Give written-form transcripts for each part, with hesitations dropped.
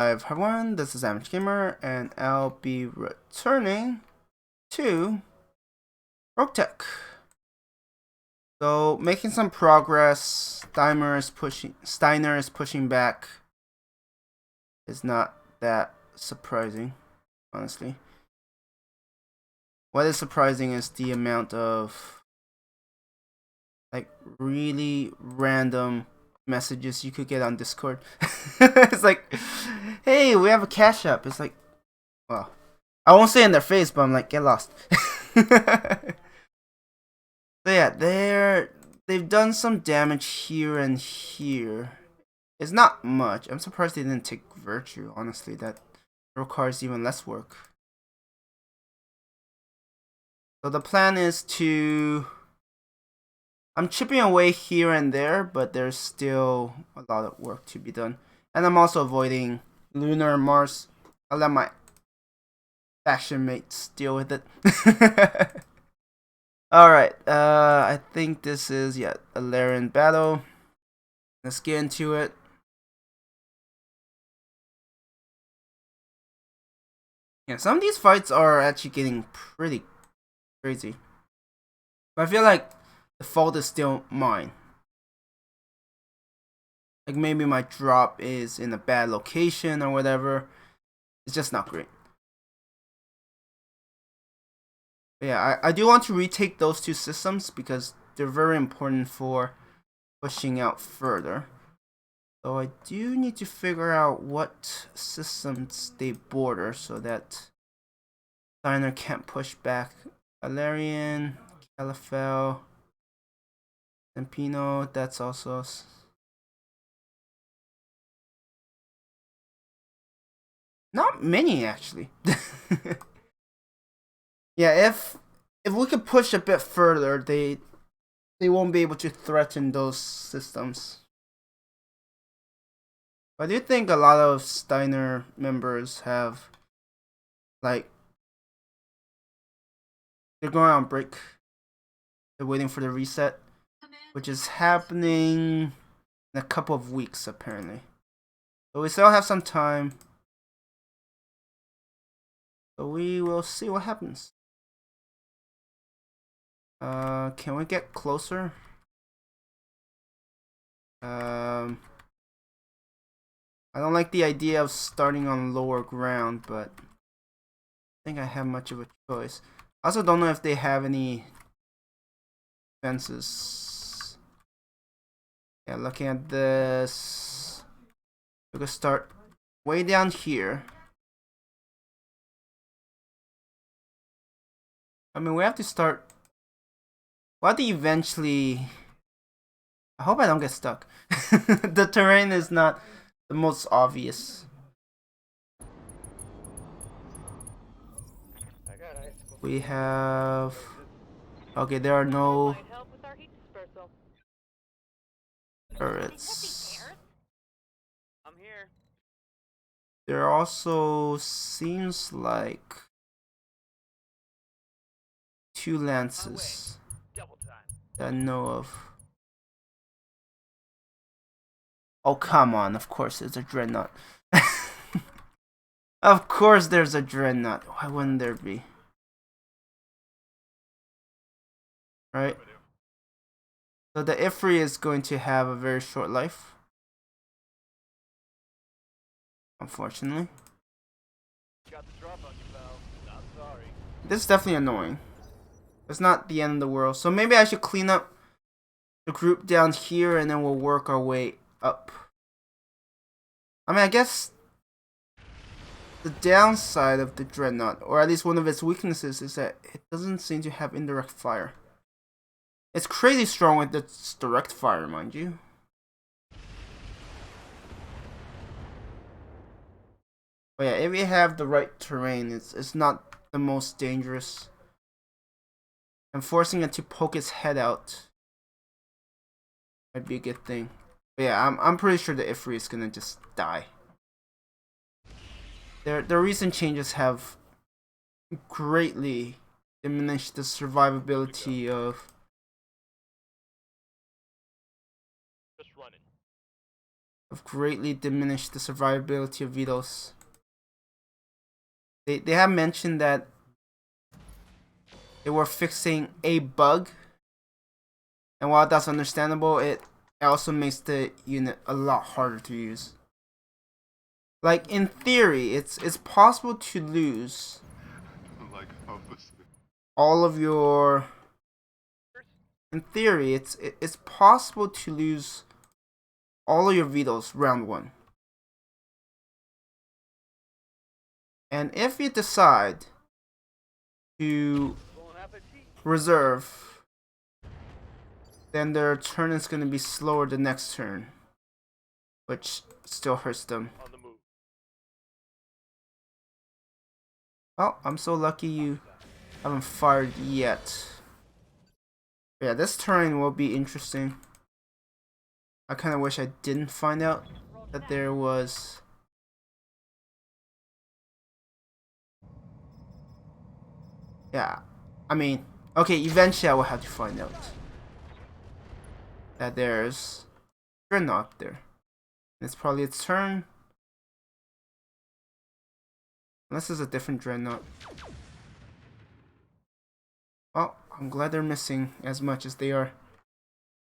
Hi everyone, this is Average Gamer, and I'll be returning to Roguetech. So, making some progress. Steiner is pushing back. It's not that surprising, honestly. What is surprising is the amount of like really random messages you could get on Discord. It's like, hey, we have a cash app. It's like, well, I won't say in their face, but I'm like, get lost. So yeah, they've done some damage here and here. It's not much. I'm surprised they didn't take Virtue, honestly. That requires even less work. So the plan is to... I'm chipping away here and there, but there's still a lot of work to be done. And I'm also avoiding Lunar and Mars. I'll let my faction mates deal with it. Alright, I think this is, yeah, a Larian battle. Let's get into it. Yeah, some of these fights are actually getting pretty crazy. But I feel like the fault is still mine. Like maybe my drop is in a bad location or whatever. It's just not great. But yeah, I do want to retake those two systems because they're very important for pushing out further. So I do need to figure out what systems they border so that Steiner can't push back. Valerian, Califel, Campino, that's also... Not many, actually. Yeah, if we could push a bit further, they won't be able to threaten those systems. But I do think a lot of Steiner members have, like, they're going on break. They're waiting for the reset, which is happening in a couple of weeks, apparently. So we still have some time. So we will see what happens. Can we get closer? I don't like the idea of starting on lower ground, but I think I have much of a choice. I also don't know if they have any fences. Yeah, looking at this, we could start way down here. I mean, we have to start... We'll have to eventually... I hope I don't get stuck. The terrain is not the most obvious. We have... Okay, there are no turrets. There also seems like 2 lances that I know of. Oh, come on. Of course there's a dreadnought. Of course there's a dreadnought. Why wouldn't there be? Right? So the Ifri is going to have a very short life. Unfortunately. This is definitely annoying. It's not the end of the world. So maybe I should clean up the group down here and then we'll work our way up. I mean, I guess the downside of the Dreadnought, or at least one of its weaknesses, is that it doesn't seem to have indirect fire. It's crazy strong with its direct fire, mind you. But yeah, if you have the right terrain, it's not the most dangerous. And forcing it to poke its head out might be a good thing. But yeah, I'm pretty sure the Ifri is gonna just die. Their recent changes have greatly diminished the survivability of... have greatly diminished the survivability of vetols. They have mentioned that they were fixing a bug, and while that's understandable, it also makes the unit a lot harder to use. Like, in theory, it's possible to lose all of your... In theory, it's possible to lose all of your vetols round 1. And if you decide to reserve, then their turn is going to be slower the next turn, which still hurts them. Oh, I'm so lucky you haven't fired yet. Yeah, this terrain will be interesting. I kind of wish I didn't find out that there was... Yeah, I mean, okay, eventually I will have to find out that there's Dreadnought there. It's probably its turn. Unless it's a different Dreadnought. Oh, I'm glad they're missing as much as they are.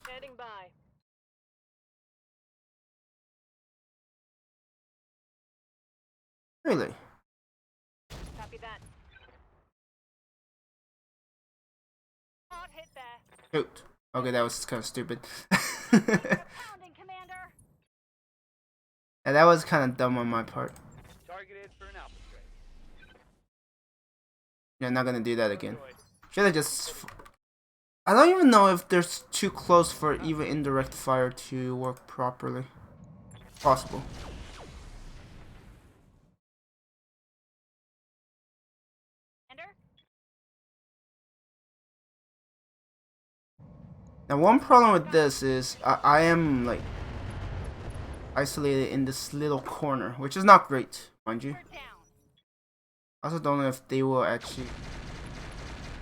Standing by. Really? Copy that. Hard hit there. Shoot. Okay, that was kind of stupid. Pounding, Commander. Yeah, that was kind of dumb on my part. Targeted for an alpha strike. Yeah, not gonna do that again. Should I just... I don't even know if they're too close for even indirect fire to work properly. Possible. Now, one problem with this is I am like isolated in this little corner, which is not great, mind you. I also don't know if they will actually...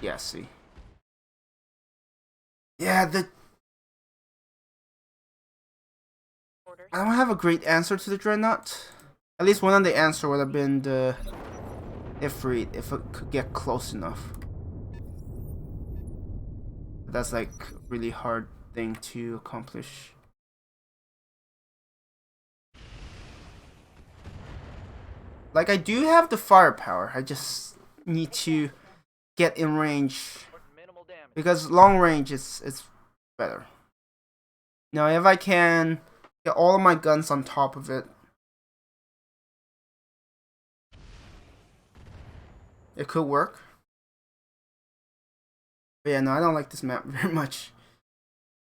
Yeah, see. Yeah, I don't have a great answer to the Dreadnought. At least one of the answer would have been the Ifrit, if it could get close enough. But that's like a really hard thing to accomplish. Like, I do have the firepower, I just need to get in range, because long range is better. Now, if I can get all of my guns on top of it, it could work. But yeah, no, I don't like this map very much.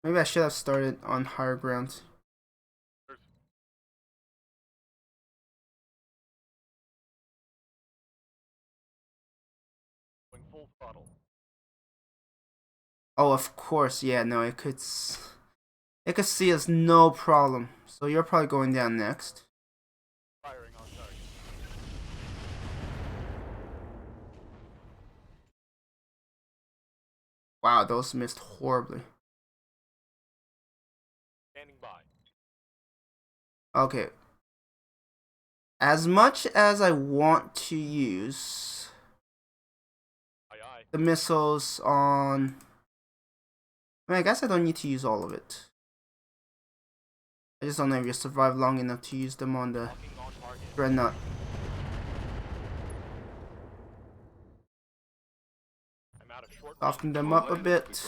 Maybe I should have started on higher ground. Full throttle. Oh, of course, yeah, no, it could see us no problem. So you're probably going down next. Firing on target. Wow, those missed horribly. Standing by. Okay. As much as I want to use the missiles on... I mean, I guess I don't need to use all of it. I just don't know if you survive long enough to use them on the Dreadnought. Soften them up a bit.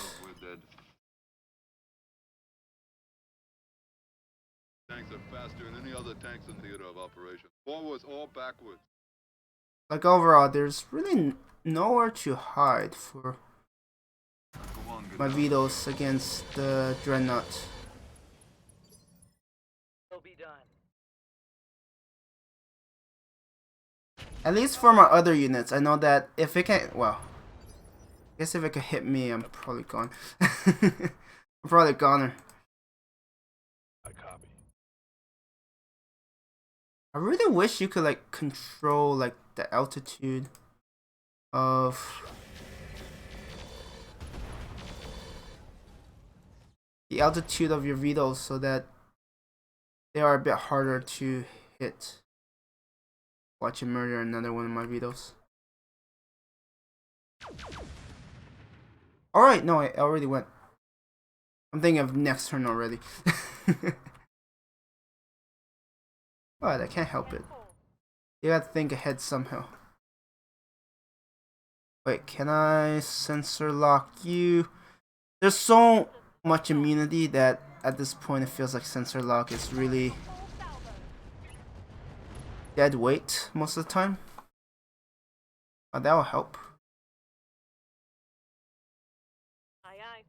Tanks are faster than any other tanks in theater of operation. Forwards or backwards. Like, overall, there's really nowhere to hide for my vetols against the Dreadnought. Will be done. At least for my other units, I know that if it can... Well, I guess if it could hit me, I'm probably gone. I'm probably a goner. I copy. I really wish you could, like, control, like, the altitude of... the altitude of your vetols so that they are a bit harder to hit. Watch him murder another one of my vetoes. Alright, no, I already went. I'm thinking of next turn already. But I can't help it. You gotta think ahead somehow. Wait, can I sensor lock you? There's so much immunity that at this point it feels like sensor lock is really dead weight most of the time. Oh, that will help. Aye, aye.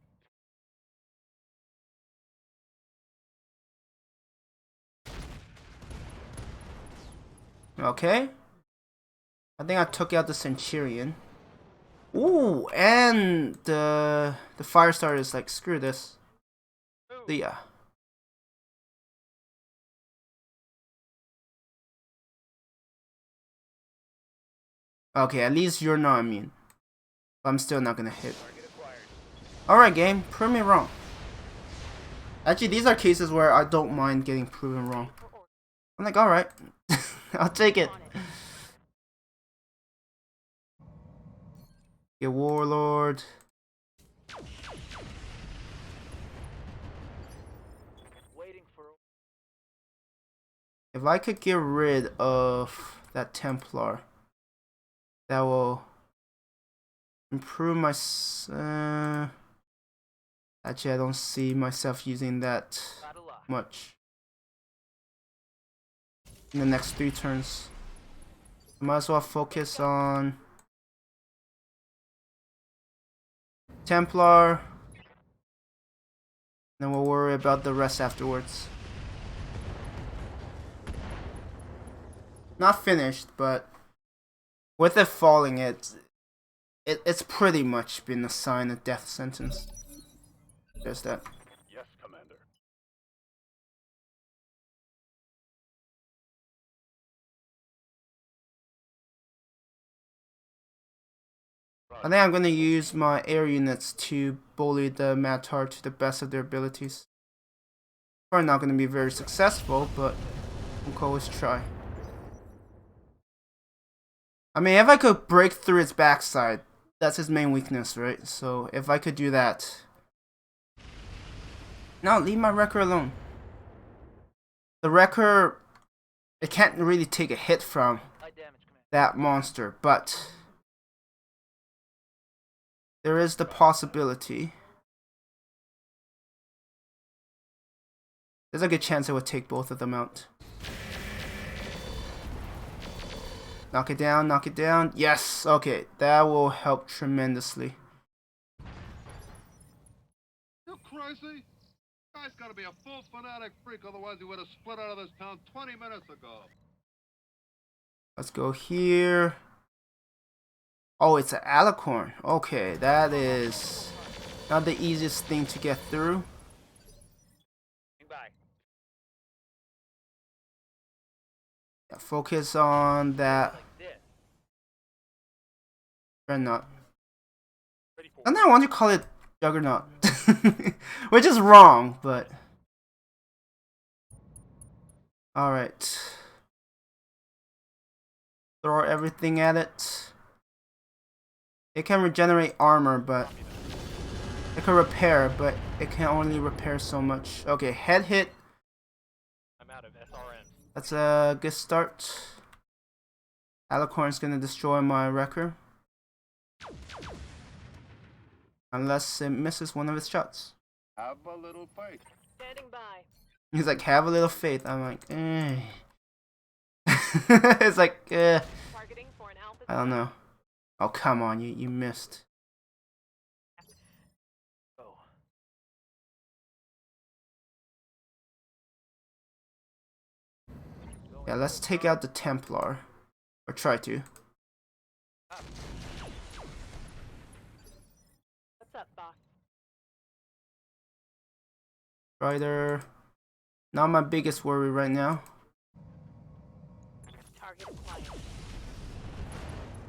Okay. I think I took out the Centurion. Ooh, and the fire starter is like, screw this. See ya. Okay, at least you're not immune. But I'm still not gonna hit. Alright, game, prove me wrong. Actually, these are cases where I don't mind getting proven wrong. I'm like, alright. I'll take it. Get Warlord. Waiting for. If I could get rid of that Templar, that will improve my... actually, I don't see myself using that much in the next 3 turns. Might as well focus on Templar. Then we'll worry about the rest afterwards. Not finished, but with it falling, it's pretty much been assigned a death sentence. There's that. Yes, Commander. I think I'm gonna use my air units to bully the Matar to the best of their abilities. Probably not gonna be very successful, but we can always try. I mean, if I could break through its backside, that's his main weakness, right? So if I could do that. No, leave my wrecker alone. The wrecker, it can't really take a hit from that monster, but there is the possibility. There's a good chance it would take both of them out. Knock it down, knock it down. Yes, okay, that will help tremendously. You crazy? Guy's gotta be a full fanatic freak, otherwise he would have split out of this town 20 minutes ago. Let's go here. Oh, it's an alicorn. Okay, that is not the easiest thing to get through. Bye. Yeah, focus on that. Dreadnought. And I want to call it Juggernaut. Which is wrong, but... Alright. Throw everything at it. It can regenerate armor, but... It can repair, but it can only repair so much. Okay, head hit. I'm out of SRN. That's a good start. Alicorn's gonna destroy my wrecker. Unless it misses one of its shots. Have a little faith. Standing by. He's like, have a little faith. I'm like, eh. It's like, eh. Targeting for an alpha. I don't know. Oh, come on, you missed. Oh. Yeah, let's take out the Templar. Or try to. What's up, boss? Rider. Not my biggest worry right now. Target acquired.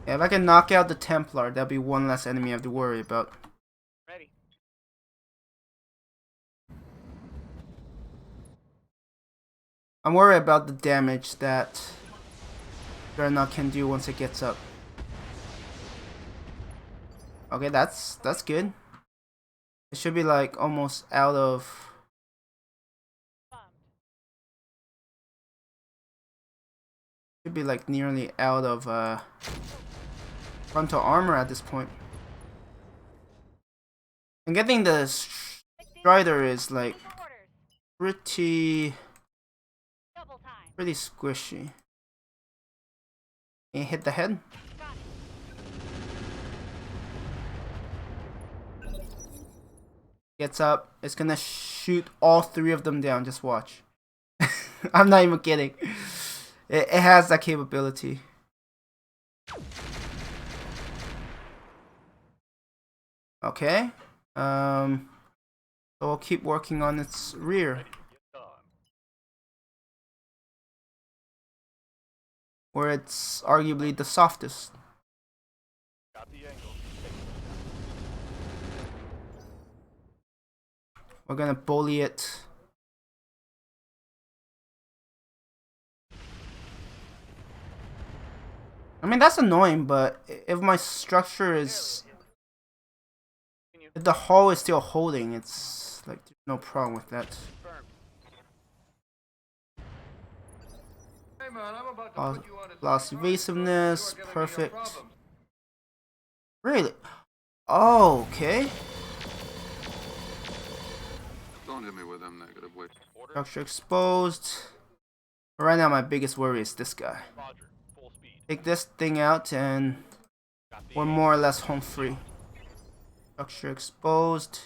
Yeah, if I can knock out the Templar, that'll be one less enemy I have to worry about. Ready. I'm worried about the damage that Dreadnought can do once it gets up. Okay, that's good. It should be like almost out of. Should be like nearly out of frontal armor at this point. And getting the Strider is like pretty squishy. Can you hit the head? Gets up. It's gonna shoot all three of them down. Just watch. I'm not even kidding. It has that capability. Okay. So we'll keep working on its rear. Where it's arguably the softest. Got the angle. We're gonna bully it. I mean, that's annoying, but if my structure is... if the hull is still holding, it's like there's no problem with that. Hey man, I'm about to put you on a Lost side evasiveness, track. You are giving me perfect. problems. Really? Oh, okay. Don't hit me with them negative weight. Structure exposed. Right now, my biggest worry is this guy. Roger. Full speed. Take this thing out, and Got the we're more or less home free. Structure exposed.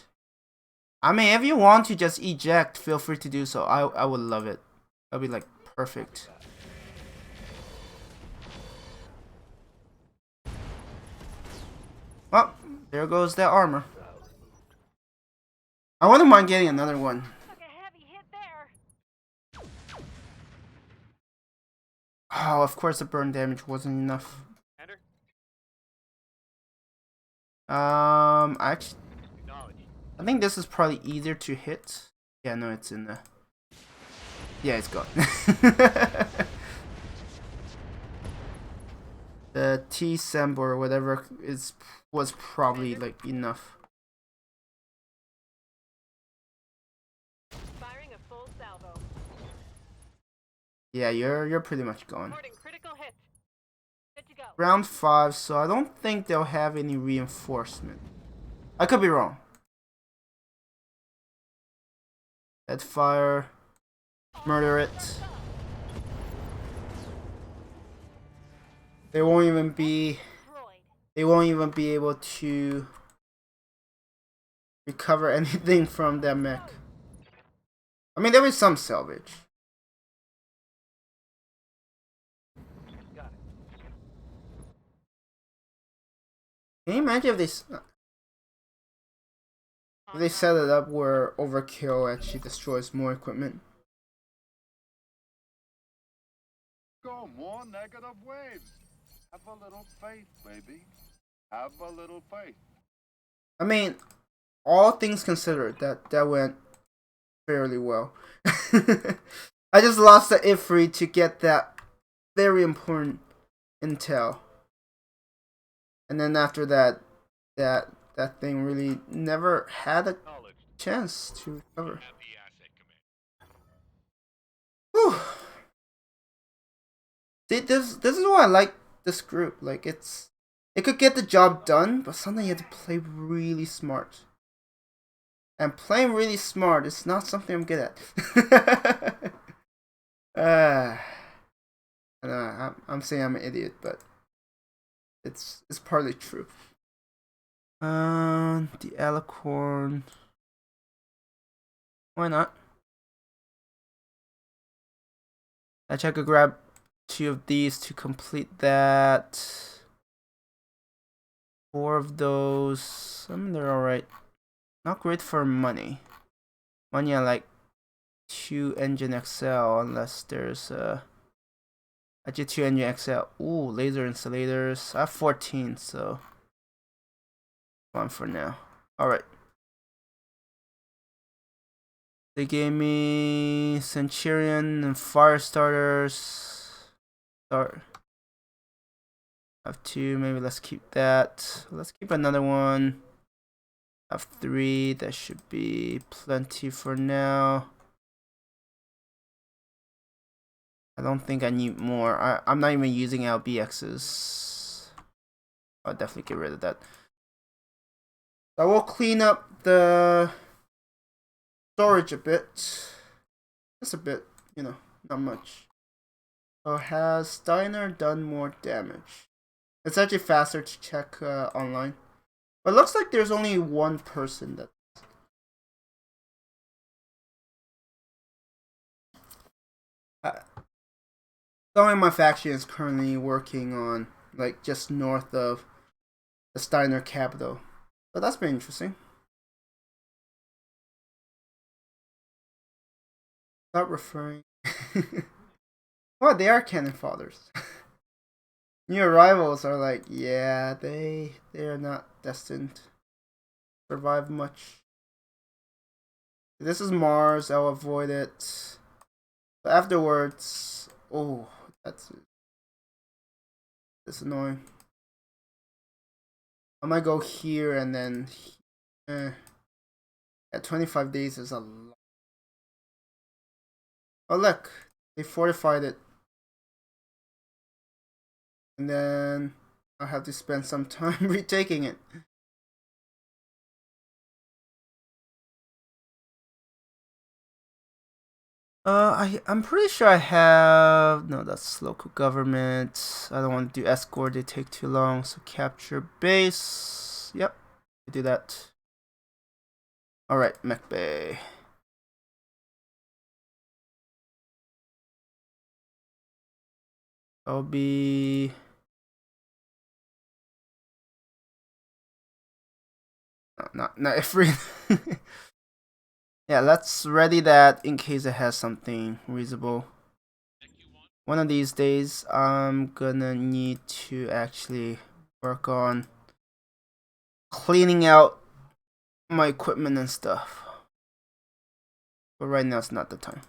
I mean, if you want to just eject, feel free to do so. I would love it. That'd be like perfect. Well, there goes that armor. I wouldn't mind getting another one. Took a heavy hit there. Oh, of course the burn damage wasn't enough. Enter. Actually, Acknowledge. I think this is probably easier to hit. Yeah, no, it's in the... yeah, it's gone. The T-Semb or whatever was probably like enough. Firing a full salvo. Yeah, you're pretty much gone. Reporting critical hit. Good to go. Round 5, so I don't think they'll have any reinforcement. I could be wrong. Head fire. Murder it. They won't even be able to recover anything from that mech. I mean, there is some salvage. Got it. Can you imagine if they set it up where overkill actually destroys more equipment? Go more negative waves. Have a little faith, baby. Have a little faith. I mean, all things considered, that went fairly well. I just lost the Ifrit to get that very important intel, and then after that, that thing really never had a chance to recover. Whew. See, this is why I like this group. Like it could get the job done, but sometimes you have to play really smart. And playing really smart is not something I'm good at. I know, I'm saying I'm an idiot, but it's partly true. The alicorn. Why not? Actually, I could grab 2 of these to complete that. 4 of those. I mean, they're alright. Not great for money. Money, I like 2 engine XL, unless there's actually 2 engine XL. Ooh, laser insulators. I have 14, so fun for now. Alright. They gave me Centurion and Fire Starters. Start. I have 2, maybe let's keep that. Let's keep another one. I have 3, that should be plenty for now. I don't think I need more. I'm not even using LBXs. I'll definitely get rid of that. I will clean up the storage a bit. Just a bit, you know, not much. So has Steiner done more damage? It's actually faster to check online. But it looks like there's only one person that... Someone in my faction is currently working on, like, just north of the Steiner capital. So that's pretty interesting. Stop referring. Well, they are cannon fathers. New arrivals are like, yeah, they are not destined to survive much. This is Mars, I'll avoid it. But afterwards, oh, that's annoying. I might go here and then at 25 days is a lot. Oh look, they fortified it. And then I'll have to spend some time retaking it. I'm pretty sure I have... No, that's local government. I don't want to do escort, they take too long. So capture base. Yep, do that. Alright, Mech Bay. I'll be... Not Ifrit. Yeah, let's ready that in case it has something reasonable. One of these days, I'm gonna need to actually work on cleaning out my equipment and stuff. But right now, it's not the time.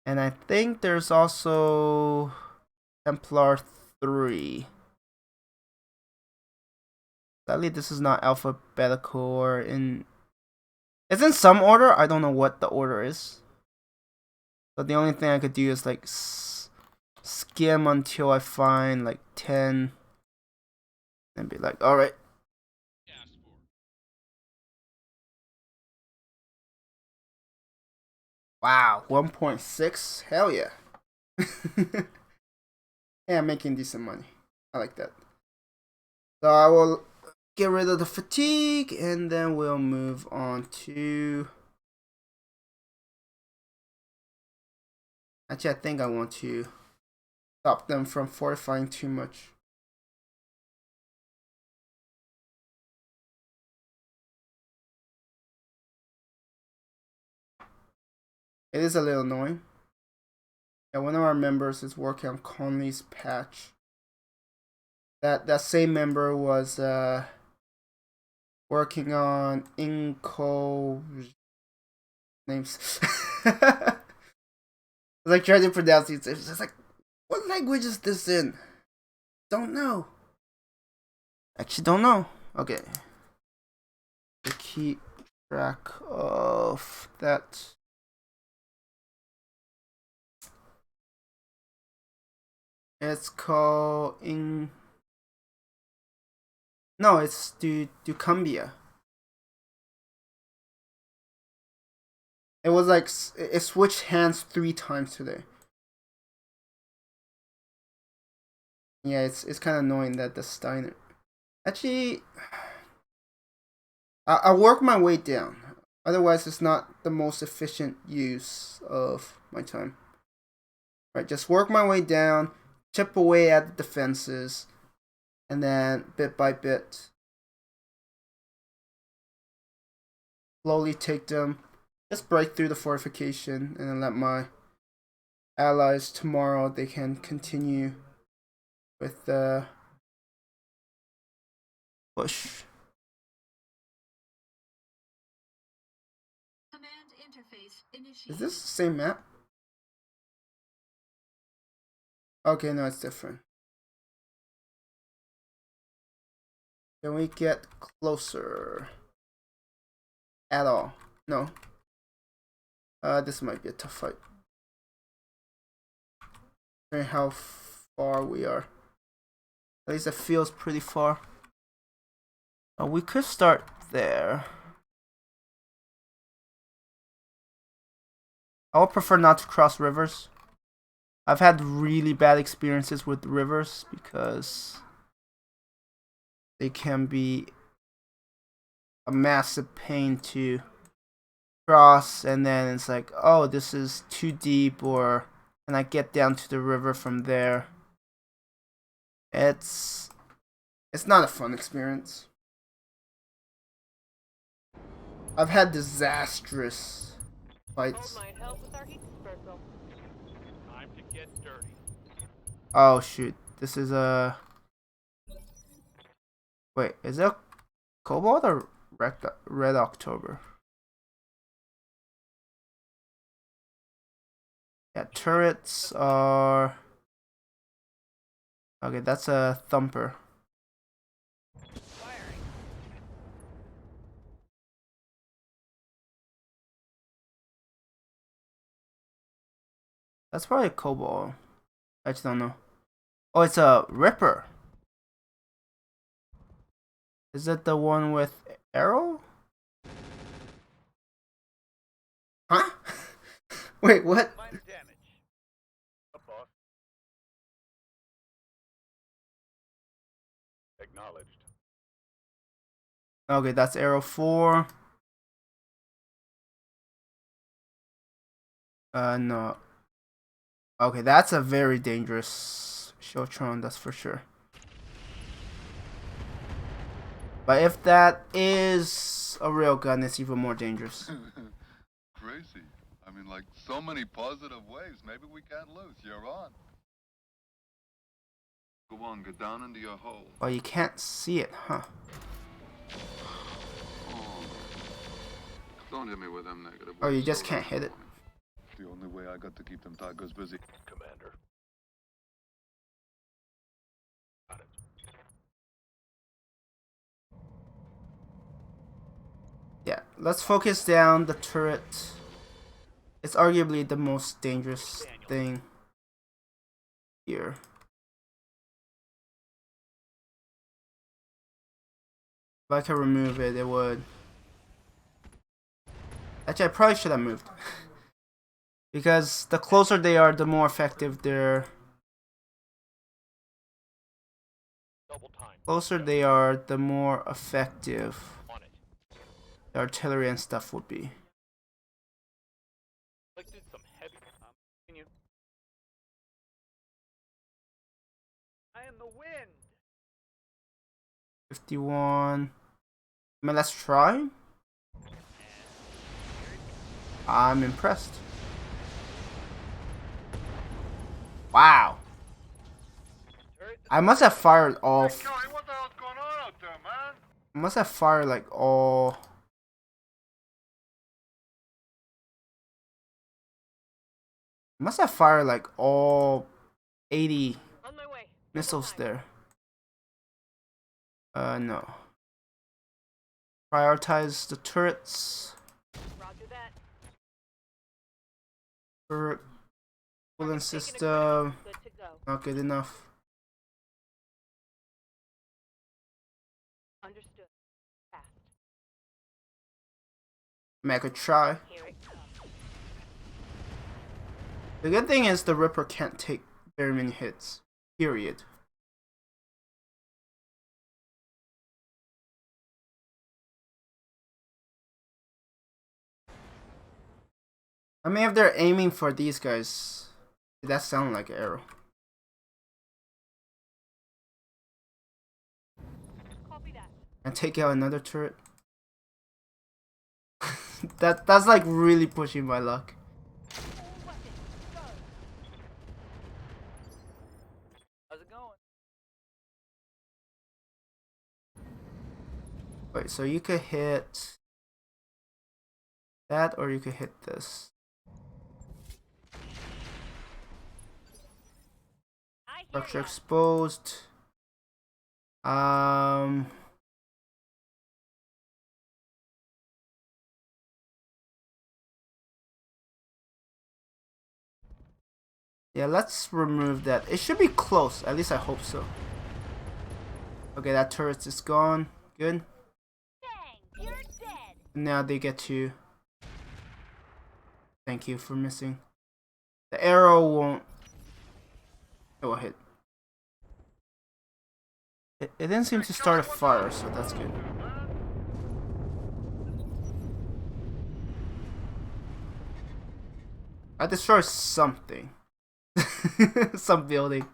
And I think there's also Templar 3. Sadly, this is not alphabetical or in... It's in some order. I don't know what the order is. But the only thing I could do is like skim until I find like 10. And be like, alright. Wow, 1.6? Hell yeah. Yeah, I'm making decent money. I like that. So I will get rid of the fatigue and then we'll move on to... Actually, I think I want to stop them from fortifying too much. It is a little annoying. Yeah, one of our members is working on Conley's patch. That same member was working on Inco names. Like trying to pronounce it. It's just like, what language is this in? Don't know. Actually, don't know. Okay. To keep track of that. It's called No, it's Ducumbia. It was like it switched hands 3 times today. Yeah, it's kind of annoying that the Steiner. Actually, I'll work my way down. Otherwise, it's not the most efficient use of my time. Right, just work my way down, chip away at the defenses, and then bit by bit, slowly take them. Just break through the fortification, and then let my allies tomorrow, they can continue with the push. Is this the same map? Okay, no, it's different. Can we get closer? At all? No. This might be a tough fight. How far we are. At least it feels pretty far. We could start there. I would prefer not to cross rivers. I've had really bad experiences with rivers because they can be a massive pain to cross, and then it's like, oh, this is too deep, or and I get down to the river from there. It's not a fun experience. I've had disastrous fights. Cold might help with our heat dispersal. Time to get dirty. Oh shoot, this is a... Wait, is it Cobalt or Red October? Yeah, turrets are... Okay, that's a thumper. Firing. That's probably a Cobalt. I just don't know. Oh, it's a Ripper. Is it the one with arrow? Huh? Wait, what? Minor damage. Up, boss. Acknowledged. Okay, that's arrow 4. No. Okay, that's a very dangerous Shotron, that's for sure. But if that is a real gun, it's even more dangerous. Crazy. I mean, like, so many positive waves. Maybe we can't lose. You're on. Go on, get down into your hole. Oh, you can't see it, huh? Oh. Don't hit me with them negative Oh, you waves just so can't early hit it. morning. The only way I got to keep them tigers busy. Commander. Got it. Yeah, let's focus down the turret. It's arguably the most dangerous thing here. If I could remove it, it would. Actually, I probably should have moved. Because the closer they are, the more effective they're... Double time. Closer they are, the more effective On it. the artillery and stuff would be. Inflicted some heavy. Continue. I am the wind. 51. I mean, let's try. I'm impressed. Wow. I must have fired all... Hey, Kelly, what the hell's going on out there, man? I must have fired like all... I must have fired like all 80 On my way. missiles there. No. Prioritize the turrets. Roger that. Turret cooling Taking a system. Good to go. Not good enough. Understood. Fast. I mean, I could try. Here it comes. The good thing is the Ripper can't take very many hits. Period. I mean, if they're aiming for these guys, that sounds like an arrow. Copy that. And take out another turret. That's like really pushing my luck. Full weapon. Go. How's it going? Wait, so you could hit that or you could hit this. Structure exposed. Yeah, let's remove that. It should be close. At least I hope so. Okay, that turret is gone. Good. Dang, you're dead. Now they get to. Thank you for missing. The arrow won't. It will hit. It didn't seem to start a fire, so that's good. I destroyed something. Some building.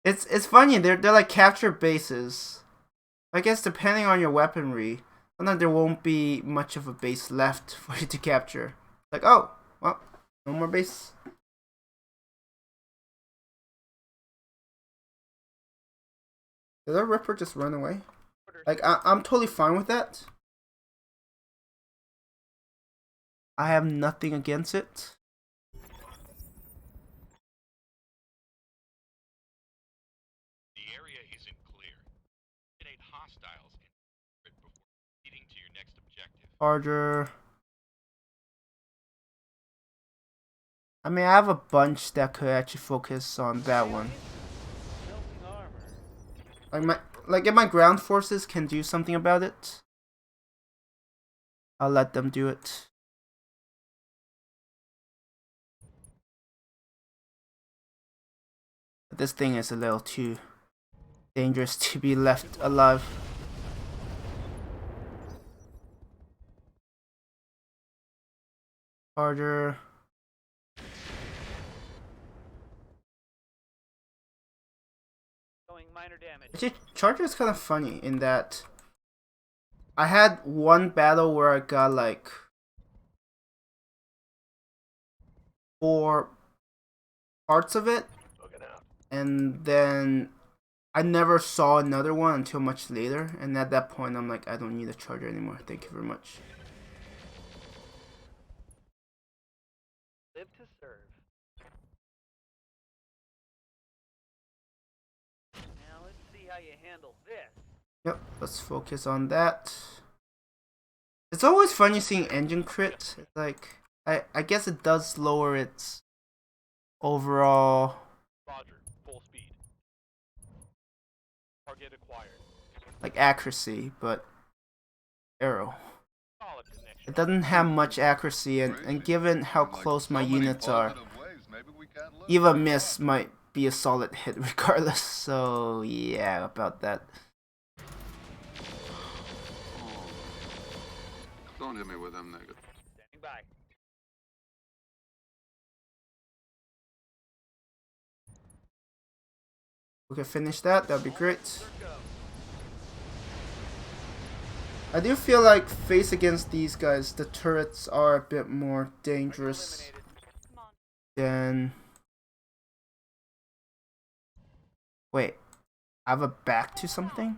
It's funny, they're like capture bases. I guess depending on your weaponry, sometimes there won't be much of a base left for you to capture. Like, oh, well, no more base. Did that Ripper just run away? Like, I'm totally fine with that. I have nothing against it. The area isn't clear. Eliminate hostiles and before proceeding to your next objective. Charger. I mean, I have a bunch that could actually focus on that one. Like if my ground forces can do something about it, I'll let them do it. But this thing is a little too dangerous to be left alive. Charger. Minor damage. Actually, Charger is kind of funny in that I had one battle where I got like 4 parts of it, and then I never saw another one until much later, and at that point I'm like, I don't need a Charger anymore. Thank you very much. Live to serve. Now let's see how you handle this. Yep, let's focus on that. It's always funny seeing engine crit. It's like, I guess it does lower its overall Roger, full speed. Target acquired. like accuracy, but arrow. Solid connection. It doesn't have much accuracy, and given how close my units are, even a miss might be a solid hit regardless. So yeah, about that. Don't hit me with them niggas. Standing by. We can finish that, that'd be great. I do feel like face against these guys, the turrets are a bit more dangerous Come on. than... Wait, I have a back to something?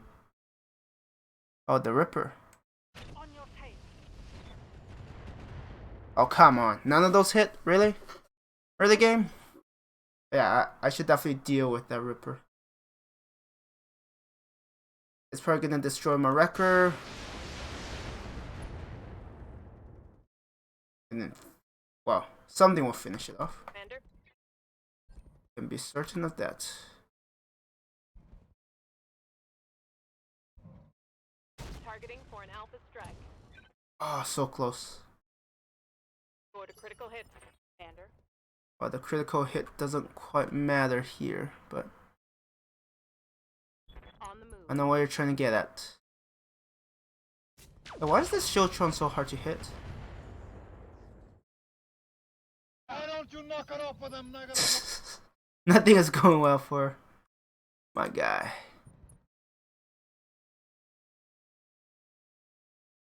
Oh, the Ripper. On your tape. Oh, come on. None of those hit? Really? Early game? Yeah, I should definitely deal with that Ripper. It's probably gonna destroy my wrecker. And then, well, something will finish it off. Commander. Can be certain of that. Targeting for an alpha strike. Oh, so close. Scored a critical hit. Commander. Well, the critical hit doesn't quite matter here, but On the move. I know what you're trying to get at. Why is this Shiltron so hard to hit? Why don't you knock it off with them niggas? Nothing is going well for my guy.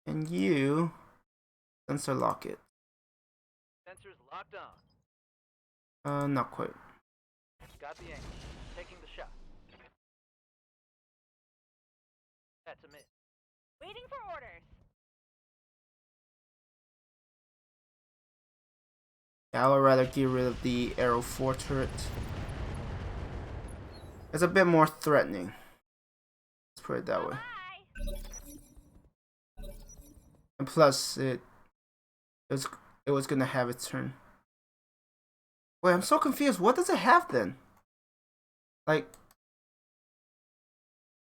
And you sensor lock it. Sensors locked on. Not quite. Got the angle. Taking the shot. That's a miss. Waiting for orders. Yeah, I would rather get rid of the Arrow 4 turret. It's a bit more threatening. Let's put it that way. And plus, it was gonna have its turn. Wait, I'm so confused. What does it have then? Like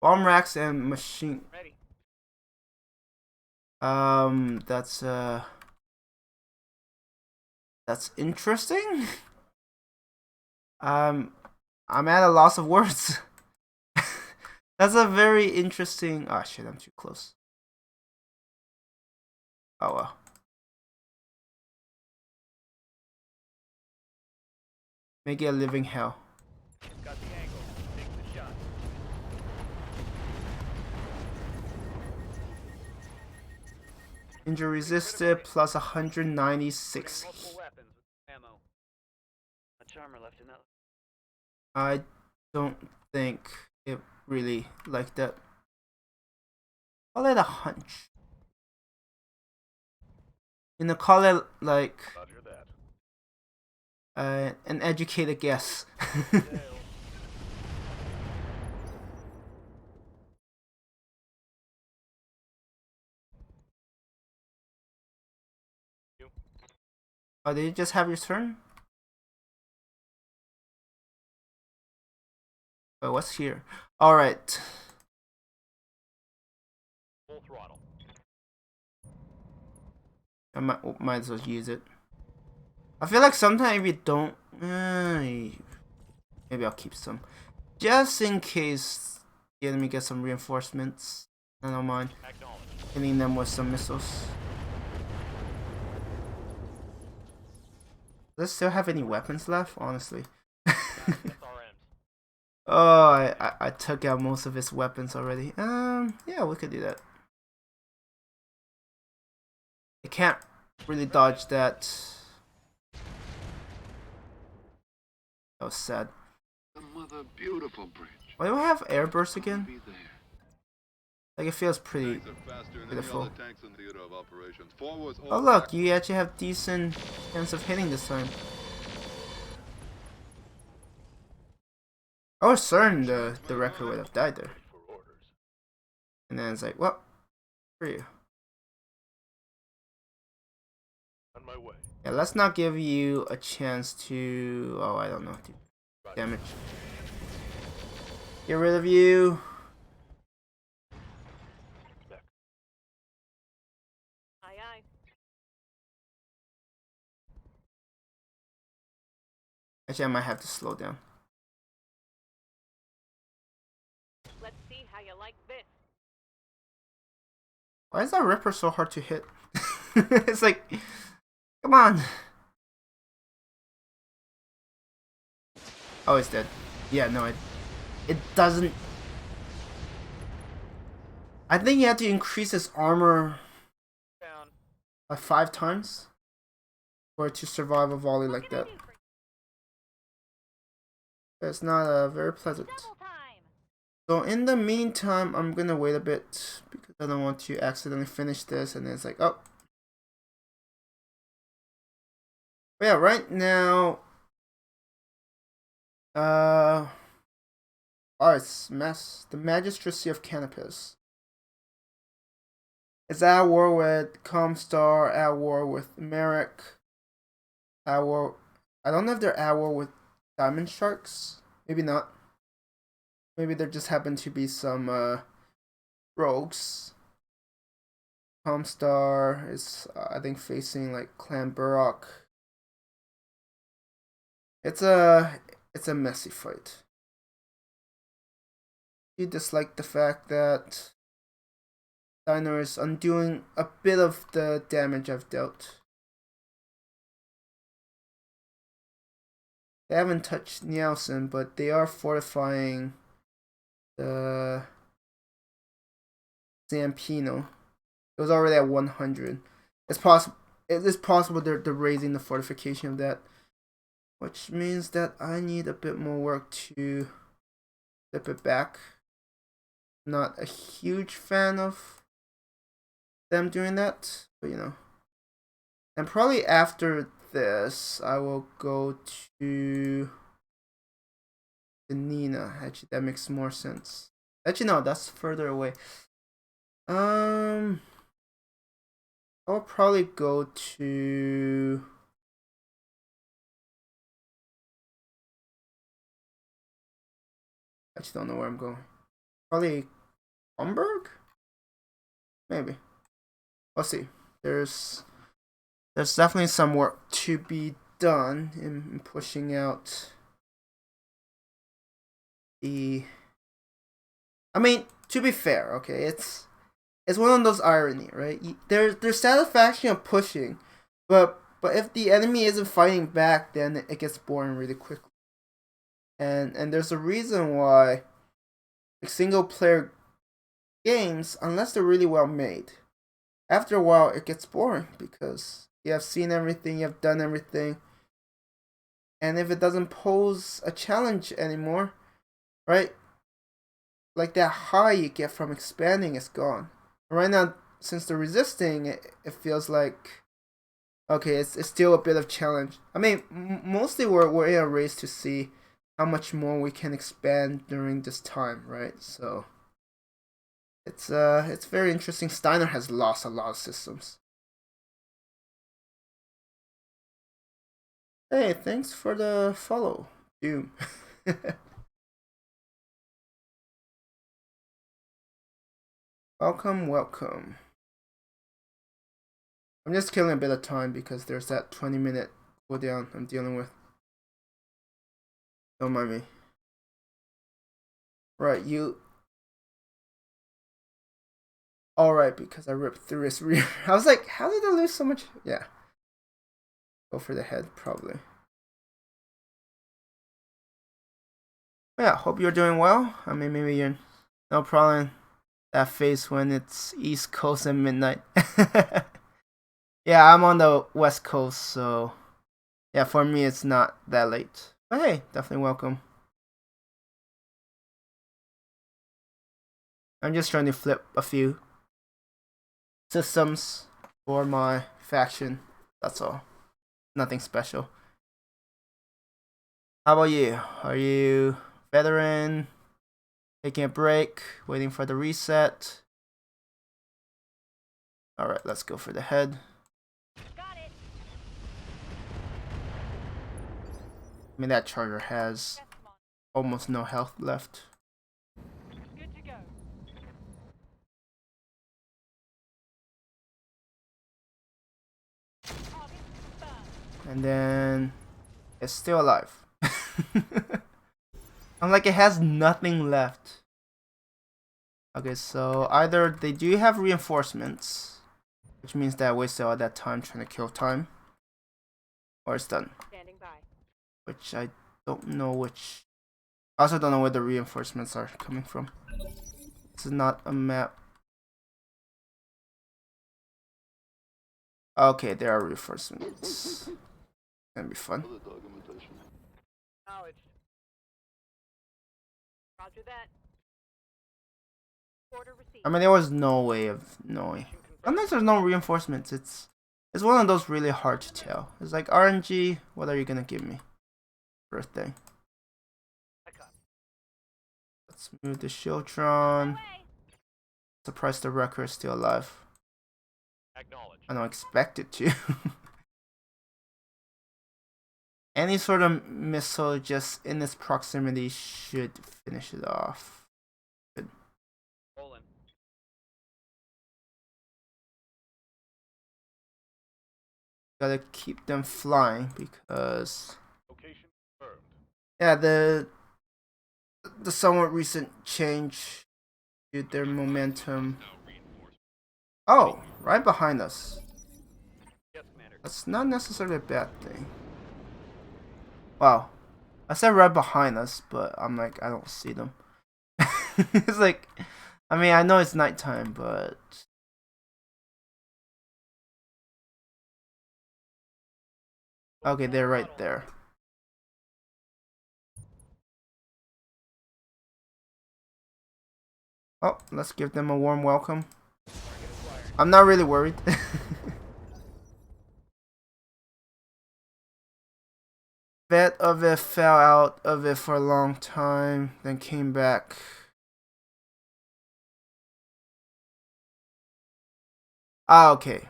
bomb racks and machine. Ready. That's interesting. I'm at a loss of words. That's a very interesting. Oh shit, I'm too close. Oh well. Make it a living hell. Got the angle. Take the shot. Injury resisted plus 196. Multiple weapons with ammo. Much armor left in that. I don't think it really like that. Call it a hunch. You know, call it like Roger that. an educated guess. Oh, did you just have your turn? Oh, what's here? Alright. Full throttle. I might as well use it. I feel like sometimes if you don't... maybe I'll keep some. Just in case the enemy gets some reinforcements. I don't mind hitting them with some missiles. Does it still have any weapons left? Honestly. Oh, I took out most of his weapons already. Yeah, we could do that. I can't really dodge that. That was sad. The mother beautiful bridge. Why do I have air burst again? Be there. Like it feels pretty Tanks are faster than beautiful. any other tanks in theater of operations. Forwards Oh or look, back. you actually have decent chance of hitting this time. I was certain the record would have died there. And then it's like, well, for you. On my way. Yeah, let's not give you a chance to... Oh, I don't know. Damage. Get rid of you. Aye, aye. Actually, I might have to slow down. Let's see how you like this. Why is that Ripper so hard to hit? It's like, come on. Oh, it's dead. Yeah, no, it doesn't. I think you have to increase his armor Down. by 5 times for it to survive a volley like that. That's not very pleasant. Double time. So in the meantime, I'm gonna wait a bit because I don't want to accidentally finish this and then it's like, oh. But yeah, right now, oh, it's mess. The Magistracy of Canopus is at war with Comstar, at war with Merrick, at war. I don't know if they're at war with Diamond Sharks. Maybe not. Maybe there just happen to be some rogues. Comstar is, I think, facing like Clan Burrock. It's a messy fight. You dislike the fact that Diner is undoing a bit of the damage I've dealt. They haven't touched Nielsen, but they are fortifying the Zampino. It was already at 100. It's possible. It is possible they're raising the fortification of that, which means that I need a bit more work to flip it back. Not a huge fan of them doing that, but you know. And probably after this, I will go to to Nina. Actually, that makes more sense. Actually, no, that's further away. I'll probably go to. I just don't know where I'm going. Probably Hamburg? Maybe. Let's see. There's definitely some work to be done in pushing out the. I mean, to be fair, okay, it's one of those irony, right? There's satisfaction of pushing, but if the enemy isn't fighting back, then it gets boring really quickly. And there's a reason why single player games, unless they're really well made, after a while it gets boring because you have seen everything, you have done everything, and if it doesn't pose a challenge anymore, right? Like that high you get from expanding is gone. Right now, since they're resisting, it feels like okay, it's still a bit of challenge. I mean, mostly we're in a race to see how much more we can expand during this time, right? So it's very interesting. Steiner has lost a lot of systems. Hey, thanks for the follow, Doom. Welcome. I'm just killing a bit of time because there's that 20-minute cooldown I'm dealing with. Don't mind me. Right, you. Alright, because I ripped through his rear. I was like, how did I lose so much? Yeah. Go for the head, probably. Yeah, hope you're doing well. I mean, maybe you're no problem that phase when it's East Coast and midnight. Yeah, I'm on the West Coast, so yeah, for me it's not that late. But hey, definitely welcome. I'm just trying to flip a few systems for my faction. That's all. Nothing special. How about you? Are you veteran? Taking a break? Waiting for the reset? Alright, let's go for the head. Got it. I mean, that charger has almost no health left. Good to go. Target confirmed. And then it's still alive. I'm like, it has nothing left. Okay, so either they do have reinforcements, which means that I wasted all that time trying to kill time, or it's done. Standing by. Which I don't know which. I also don't know where the reinforcements are coming from. This is not a map. Okay, there are reinforcements. Gonna be fun. Knowledge. Roger that. Order received. I mean, there was no way of knowing. Unless there's no reinforcements, it's one of those really hard to tell. It's like RNG, what are you gonna give me? Birthday. Let's move the Shiltron. Surprised the Wrecker is still alive. Acknowledge. I don't expect it to. Any sort of missile just in its proximity should finish it off. Good. Rolling. Gotta keep them flying because Location confirmed. yeah, the somewhat recent change to their momentum. Now reinforced. Oh, right behind us. Yes, Commander. That's not necessarily a bad thing. Wow. I said right behind us, but I'm like, I don't see them. It's like, I mean, I know it's nighttime, but okay, they're right there. Oh, let's give them a warm welcome. I'm not really worried. vet of it fell out of it for a long time, then came back. Ah, okay.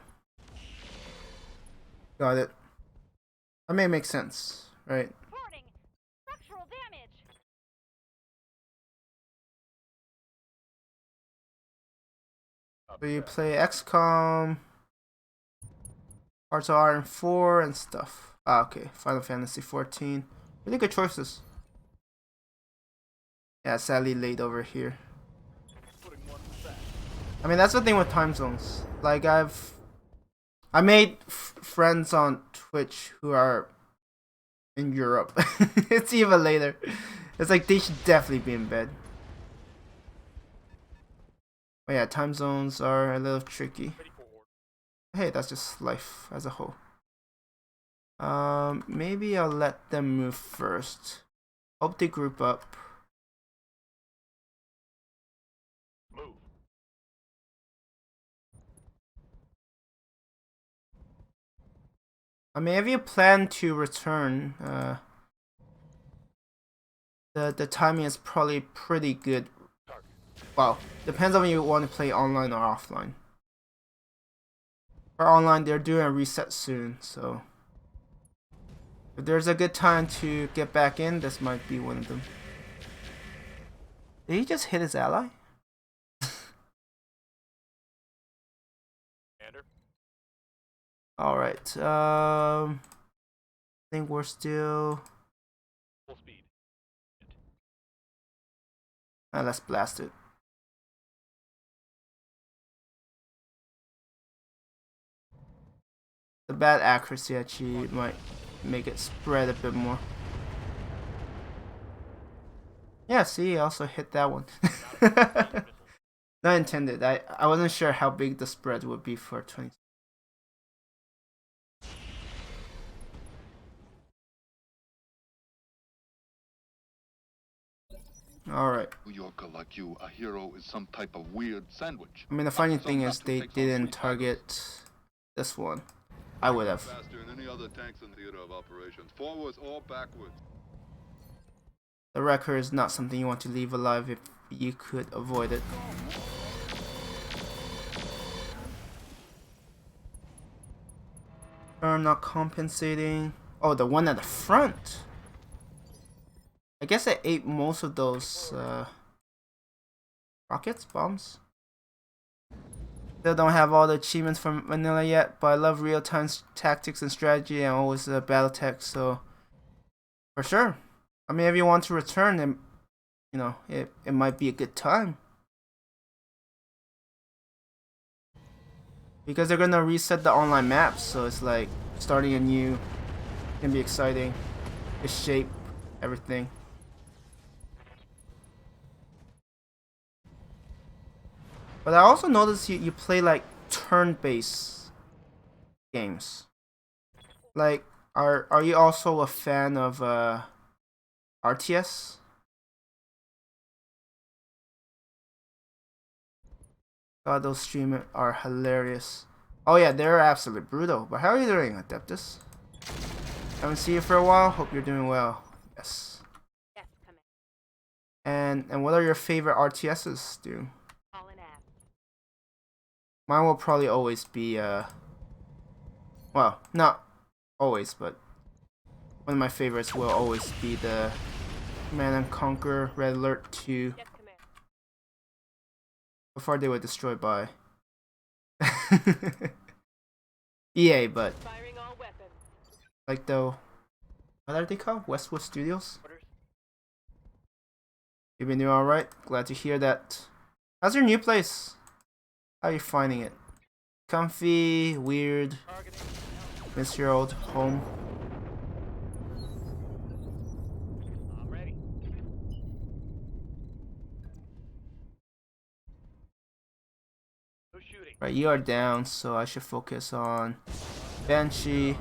Got it. That may make sense, right? Reporting structural damage. So you play XCOM, Hearts of Iron 4, and stuff. Ah, okay. Final Fantasy 14. Really good choices. Yeah, sadly late over here. I mean, that's the thing with time zones. Like, I made friends on Twitch who are in Europe. It's even later. It's like they should definitely be in bed. But yeah, time zones are a little tricky. Hey, that's just life as a whole. Maybe I'll let them move first. Hope they group up. Move. I mean, if you plan to return, the timing is probably pretty good. Well, depends on if you want to play online or offline. For online, they're doing a reset soon, so if there's a good time to get back in, this might be one of them. Did he just hit his ally? Commander. Alright, I think we're still... Full speed. let's blast it. The bad accuracy actually might make it spread a bit more. Yeah, see, I also hit that one. Not intended. I wasn't sure how big the spread would be for 20. Alright. New Yorker like you, a hero is some type of weird sandwich. I mean, the funny Some thing is nut who they takes on didn't 3 target this one. I would have. Faster than any other tanks in theater of operations, forwards or backwards. The wrecker is not something you want to leave alive if you could avoid it. I'm not compensating. Oh, the one at the front. I guess I ate most of those rockets, bombs. Still don't have all the achievements from vanilla yet, but I love real-time tactics and strategy and always Battletech, so for sure. I mean, if you want to return, then you know it might be a good time because they're gonna reset the online maps, so it's like starting anew. Can be exciting. The shape, everything. But I also noticed you play like turn-based games. Like, are you also a fan of RTS? God, those streamers are hilarious. Oh yeah, they're absolutely brutal. But how are you doing, Adeptus? Haven't seen you for a while. Hope you're doing well. Yes. Yes, Commander. And what are your favorite RTSs, dude? All in ass. Mine will probably always be well, not always, but one of my favorites will always be the Command and Conquer Red Alert 2. Yes, Commander. Before they were destroyed by EA, but Firing all weapons. like the what are they called? Westwood Studios? You've been doing alright? Glad to hear that. How's your new place? How are you finding it? Comfy? Weird? Miss your old home? I'm ready. No shooting. Right, you are down, so I should focus on Banshee.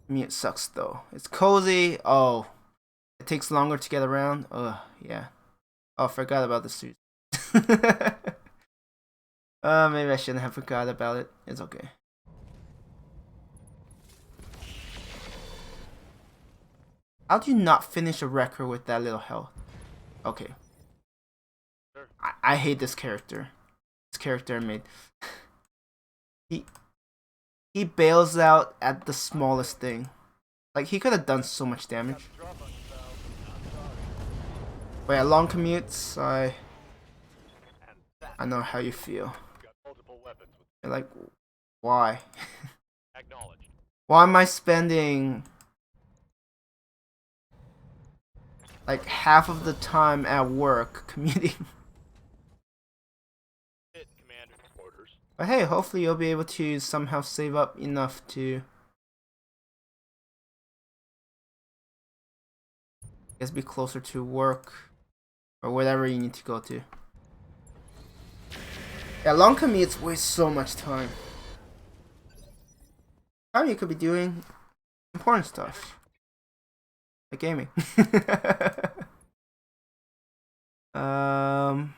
I mean, it sucks though. It's cozy. Oh, it takes longer to get around. Yeah. Oh, I forgot about the suit. Maybe I shouldn't have forgot about it. It's okay. How do you not finish a record with that little health? Okay. I hate this character. This character I made. He bails out at the smallest thing. Like, he could have done so much damage. But yeah, long commutes, I know how you feel. You're like, why? Why am I spending like half of the time at work commuting? But hey, hopefully you'll be able to somehow save up enough to, I guess, be closer to work or whatever you need to go to. Yeah, long commutes waste so much time. Time you could be doing important stuff, like gaming. Oh,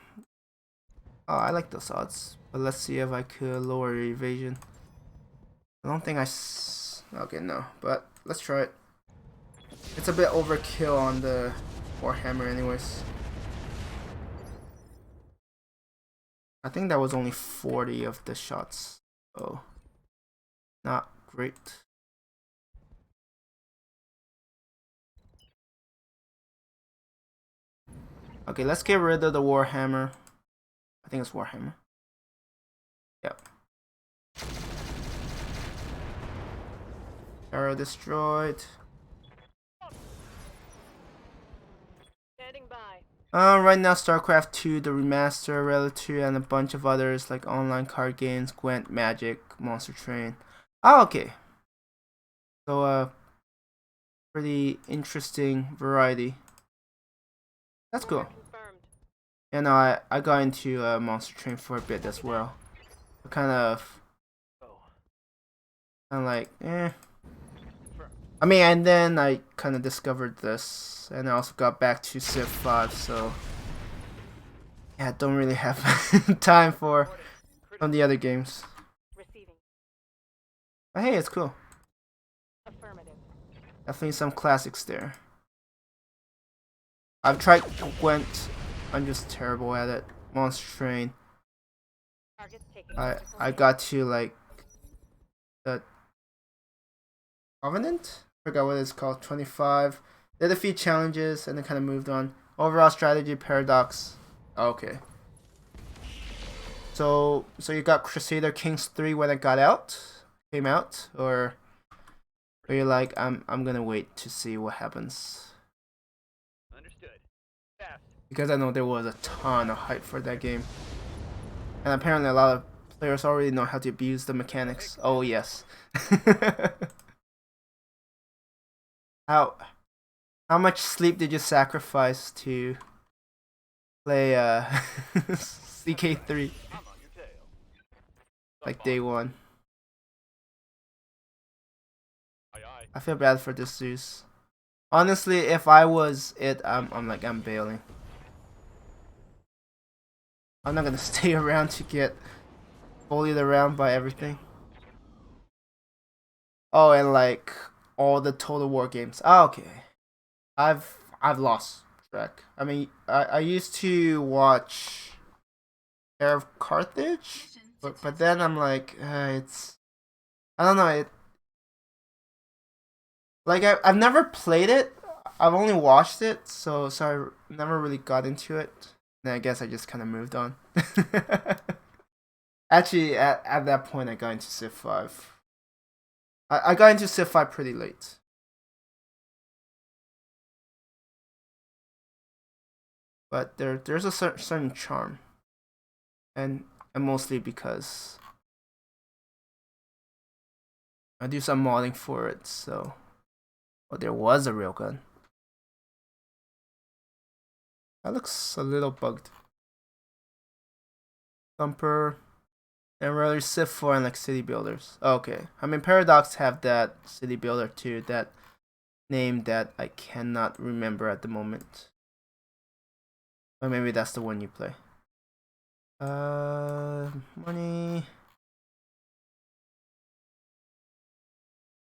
I like those odds, but let's see if I could lower your evasion. I don't think okay, no, but let's try it. It's a bit overkill on the Warhammer anyways. I think that was only 40 of the shots, so not great. Okay, let's get rid of the Warhammer. I think it's Warhammer. Yep. Arrow destroyed. Standing by. Right now, StarCraft 2, the remaster, Relic 2, and a bunch of others like online card games, Gwent, Magic, Monster Train. Oh, okay. So, pretty interesting variety. That's cool. Confirmed. And I got into Monster Train for a bit as well. Kind of like, eh. I mean, and then I kind of discovered this, and I also got back to Civ 5, so yeah, I don't really have time for some of the other games. Receiving. But hey, it's cool. Affirmative. Definitely some classics there. I've tried Gwent. I'm just terrible at it. Monster Train. Targets taken. I got to like the Covenant? Forgot what it's called. 25. Did a few challenges and then kind of moved on. Overall strategy Paradox. Okay. So you got Crusader Kings 3 when it came out, or you're like, I'm gonna wait to see what happens. Understood. Fast. Because I know there was a ton of hype for that game. And apparently a lot of players already know how to abuse the mechanics. Oh yes. How much sleep did you sacrifice to play CK3 like day one? I feel bad for this Zeus. Honestly, if I was it, I'm bailing. I'm not gonna stay around to get bullied around by everything. Oh, and like all the Total War games. Oh, okay. I've lost track. I mean, I used to watch Heir of Carthage, but then I'm like, it's, I don't know, like I've never played it. I've only watched it, so I never really got into it. And I guess I just kind of moved on. Actually, at that point, I got into Civ 5. I got into Civ 5 pretty late. But there's a certain charm. And mostly because I do some modding for it, so... Oh, there was a railgun. That looks a little bugged. Thumper. And really Civ 4 and like City Builders. Okay. I mean, Paradox have that City Builder too, that name that I cannot remember at the moment. Or maybe that's the one you play. Money.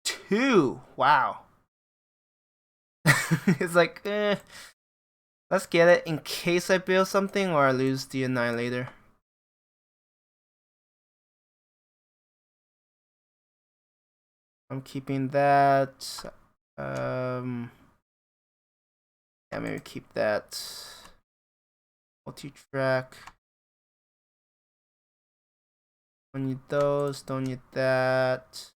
2. Wow. It's like, let's get it in case I build something or I lose the Annihilator. I'm keeping that. Yeah, maybe keep that. Multi-track. Don't need those, don't need that.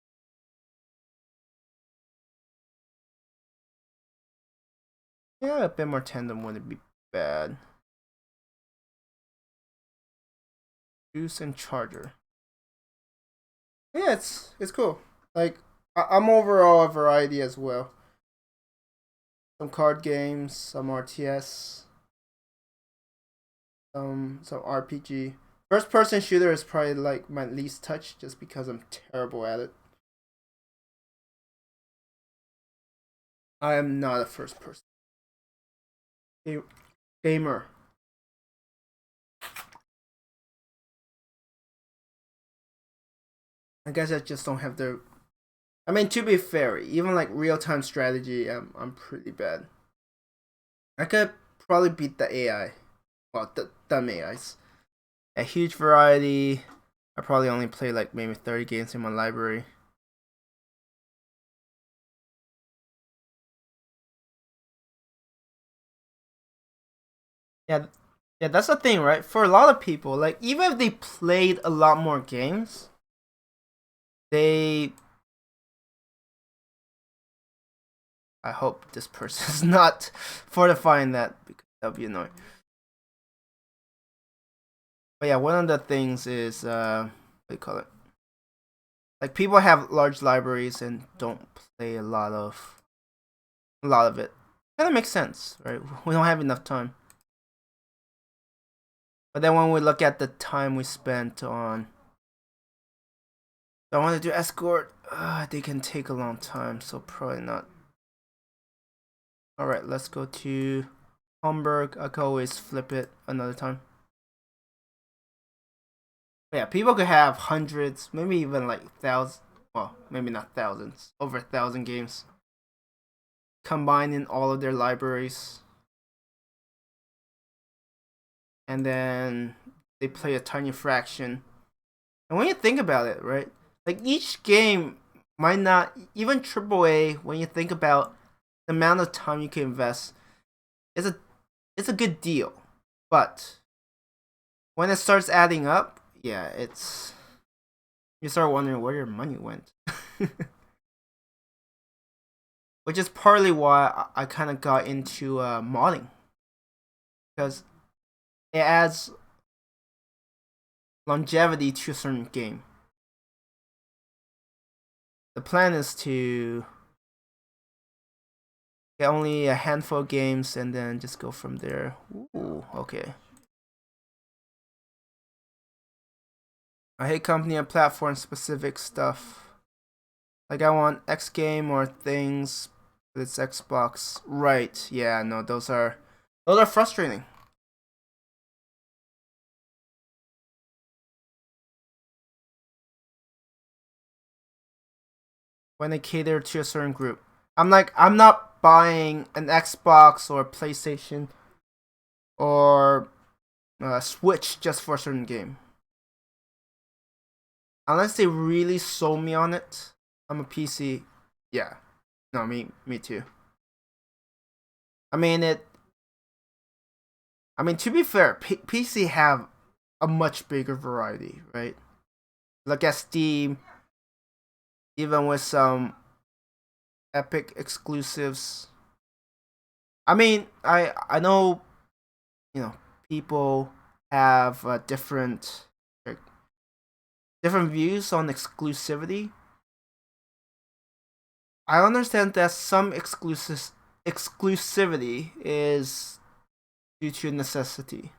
Yeah, a bit more tandem wouldn't be bad. Juice and charger. Yeah, it's cool. Like I'm overall a variety as well. Some card games, some RTS, some RPG. First person shooter is probably like my least touch just because I'm terrible at it. I am not a first person gamer. I guess I just don't have the. I mean, to be fair, even like real time strategy, I'm pretty bad. I could probably beat the AI. Well, the dumb AIs. A huge variety. I probably only play like maybe 30 games in my library. Yeah, yeah, that's the thing, right? For a lot of people, like even if they played a lot more games, they. I hope this person is not fortifying that because that'd be annoying. But yeah, one of the things is what do you call it? Like people have large libraries and don't play a lot of it. Kind of makes sense, right? We don't have enough time. But then when we look at the time we spent on, I want to do escort. They can take a long time, so probably not. All right, let's go to Hamburg. I can always flip it another time. But yeah, people could have hundreds, maybe even like thousands. Well, maybe not thousands, over 1,000 games combined in all of their libraries. And then they play a tiny fraction. And when you think about it, right? Like each game might not, even AAA, when you think about the amount of time you can invest, it's a good deal. But when it starts adding up, yeah, you start wondering where your money went. Which is partly why I kind of got into modding, because it adds longevity to a certain game. The plan is to get only a handful of games and then just go from there. Ooh, okay. I hate company and platform specific stuff. Like I want X game or things, but it's Xbox. Right? Yeah, no, those are frustrating. When they cater to a certain group. I'm not buying an Xbox or PlayStation or Switch just for a certain game. Unless they really sold me on it. I'm a PC. Yeah. No, me too. I mean to be fair, PC have a much bigger variety, right? Look at Steam, even with some Epic exclusives. I mean, I know, people have different views on exclusivity. I understand that some exclusivity is due to necessity.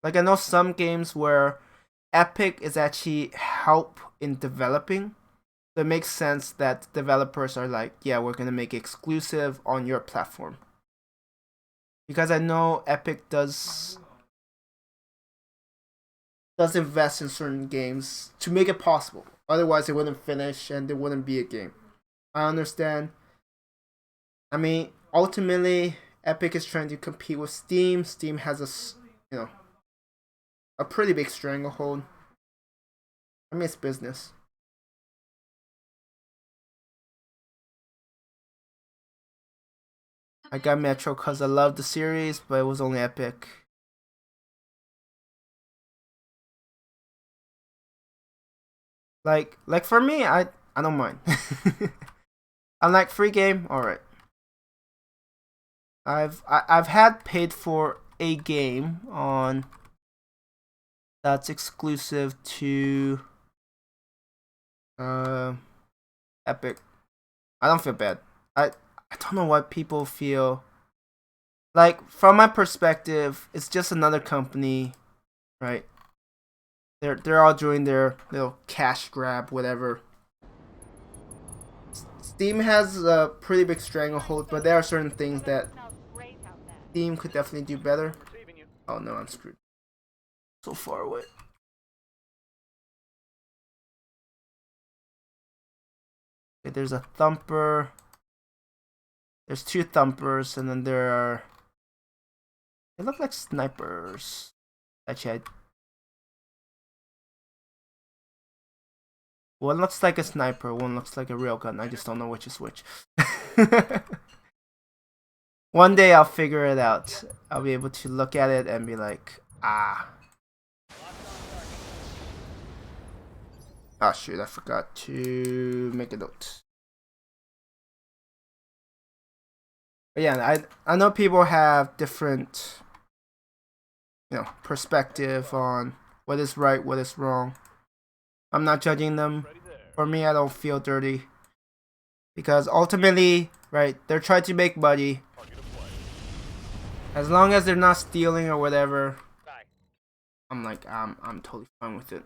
Like I know some games where Epic is actually help in developing. So it makes sense that developers are like, yeah, we're gonna make it exclusive on your platform. Because I know Epic does invest in certain games to make it possible. Otherwise it wouldn't finish and there wouldn't be a game. I understand. I mean, ultimately, Epic is trying to compete with Steam. Steam has a pretty big stranglehold. I mean, it's business. I got Metro because I love the series, but it was only Epic. Like for me, I don't mind. I'm like free game, alright. I've had paid for a game on that's exclusive to Epic. I don't feel bad. I don't know why people feel like, from my perspective, it's just another company, right? They're all doing their little cash grab, whatever. Steam has a pretty big stranglehold, but there are certain things that Steam could definitely do better. Oh no, I'm screwed. So far away. Okay, there's a thumper. There's 2 thumpers, and then there are. They look like snipers. Actually, one looks like a sniper, one looks like a real gun. I just don't know which is which. One day I'll figure it out. I'll be able to look at it and be like, ah. Oh shoot, I forgot to make a note. But yeah, I know people have different, perspective on what is right, what is wrong. I'm not judging them. For me, I don't feel dirty. Because ultimately, right, they're trying to make money. As long as they're not stealing or whatever, I'm like, I'm totally fine with it.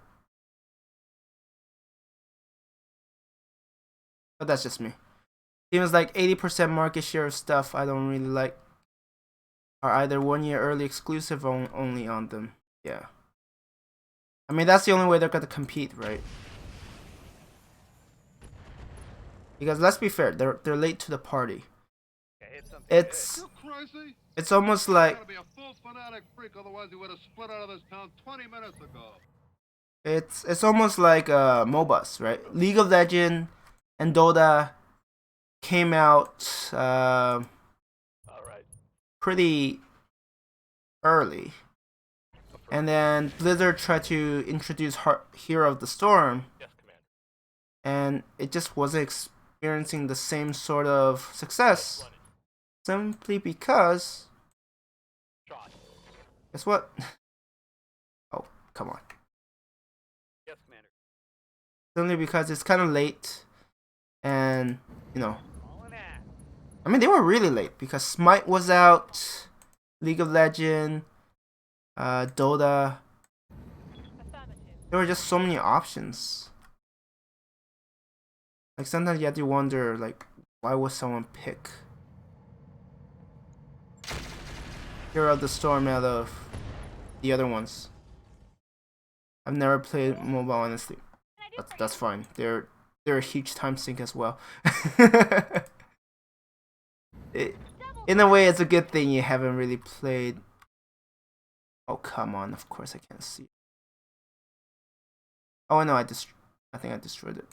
But that's just me. Seems like 80% market share of stuff I don't really like are either 1 year early exclusive or only on them. Yeah. I mean, that's the only way they're gonna compete, right? Because let's be fair, they're late to the party. It's almost like it's almost like MOBAs, right? League of Legends and Dota came out pretty early, and then Blizzard tried to introduce Hero of the Storm, and it just wasn't experiencing the same sort of success, simply because, guess what? Oh, come on. Yes, Commander. Simply because it's kind of late, and I mean, they were really late because Smite was out, League of Legends, Dota. There were just so many options. Like, sometimes you have to wonder, like, why would someone pick Hero of the Storm out of the other ones? I've never played mobile, honestly. That's fine. They're a huge time sink as well. In a way, it's a good thing you haven't really played. Oh, come on. Of course I can't see. Oh, no, I think I destroyed it.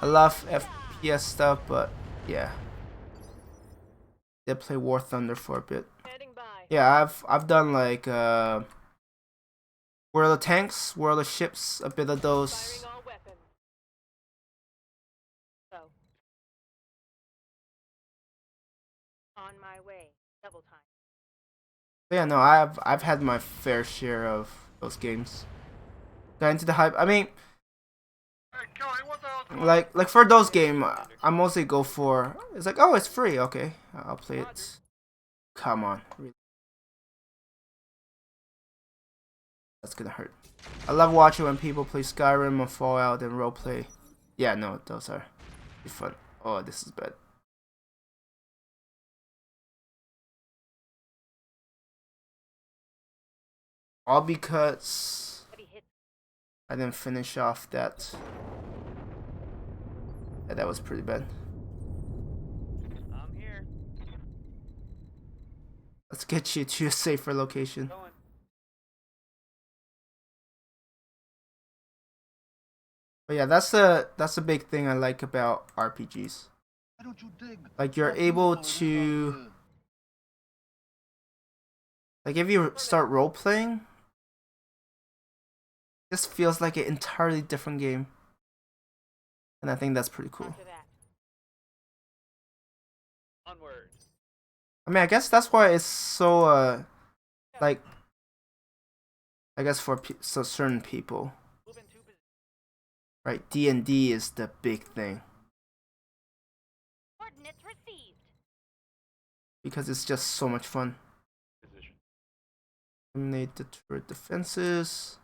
I love FPS stuff, but yeah. Did play War Thunder for a bit. Yeah, I've done like World of Tanks, World of Ships, a bit of those. On my way. Double time. Yeah, no, I've had my fair share of those games. Got into the hype. I mean, like for those games, I mostly go for. It's like, oh, it's free. Okay, I'll play it. Come on, really. That's gonna hurt. I love watching when people play Skyrim or Fallout and roleplay. Yeah, no, those are fun. Oh, this is bad. All because I didn't finish off that. Yeah, that was pretty bad. Let's get you to a safer location. Going. But yeah, that's a big thing I like about RPGs. Why don't you dig? Like you're able to, like if you start role playing, this feels like an entirely different game, and I think that's pretty cool. Roger that. Onward. I mean, I guess that's why it's so like, I guess for so certain people, Moving to position. right? D&D is the big thing Coordinates received. because it's just so much fun. Position. Eliminate the turret defenses.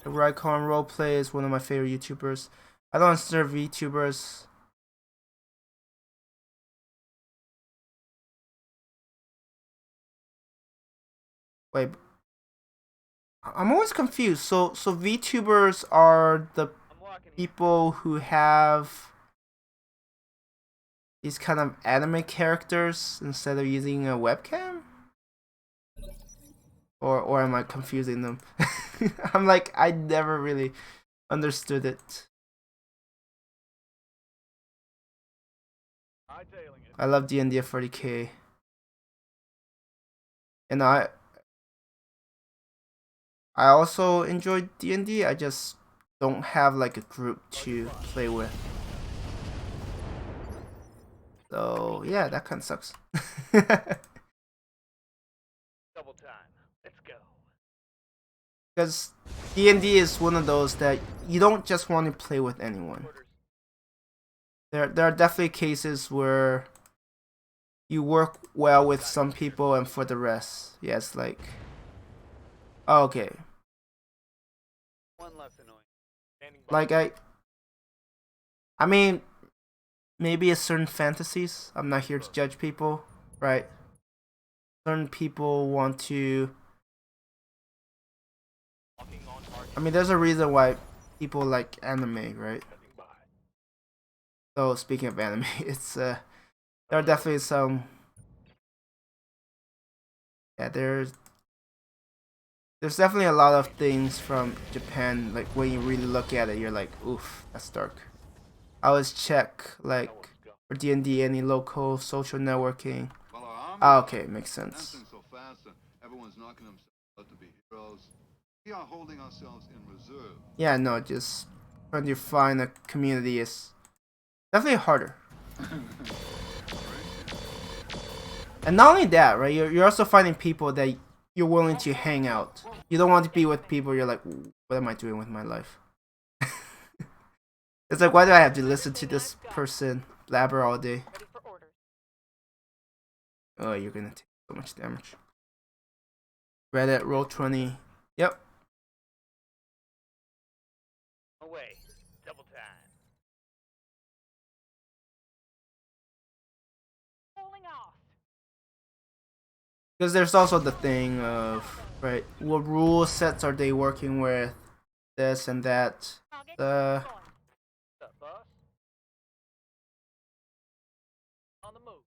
The Rycon roleplay is one of my favorite YouTubers. I don't serve VTubers. Wait, I'm always confused. So VTubers are the I'm walking here. people who have these kind of anime characters instead of using a webcam? Or am I confusing them? I'm like, I never really understood it. Hightailing it. I love D&D at 40K. And I also enjoy D&D. I just don't have like a group to play with. So yeah, that kind of sucks. Double time. Let's go. Because D&D is one of those that you don't just want to play with anyone. Orders. There are definitely cases where you work well with some people and for the rest, yeah, it's like, oh, okay. One less annoying. Standing by. Like I mean, maybe it's certain fantasies. I'm not here to judge people, right? Certain people want to. Walking on target. I mean, there's a reason why people like anime, right? Standing by. So speaking of anime, it's there are definitely some. Yeah, there's definitely a lot of things from Japan. Like when you really look at it, you're like, oof, that's dark. I always check like for D&D any local social networking. Well, our army Ah, okay, makes sense. advancing so fast that everyone's knocking themselves out to be heroes. We are holding ourselves in reserve. Yeah, no, just trying to find a community is definitely harder. And not only that, right? You're also finding people that you're willing to hang out. You don't want to be with people you're like, what am I doing with my life? It's like, why do I have to listen to this person blabber all day? Ready for orders. Oh, you're gonna take so much damage. Reddit, roll 20. Yep. Away. Double time. Pulling off. Because there's also the thing of, right, what rule sets are they working with? This and that. Target Uh, going. What's up, boss? On the move.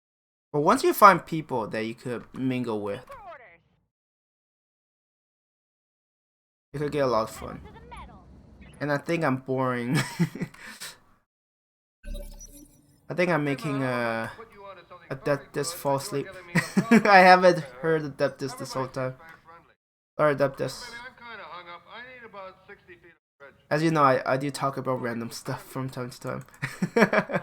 but once you find people that you could mingle with, For orders. it could get a lot of fun. To the metal. And I think I'm boring. I think I'm making Adeptus fall asleep. I haven't heard Adeptus this whole time. Or Adeptus. As you know, I do talk about random stuff from time to time. Aye, aye.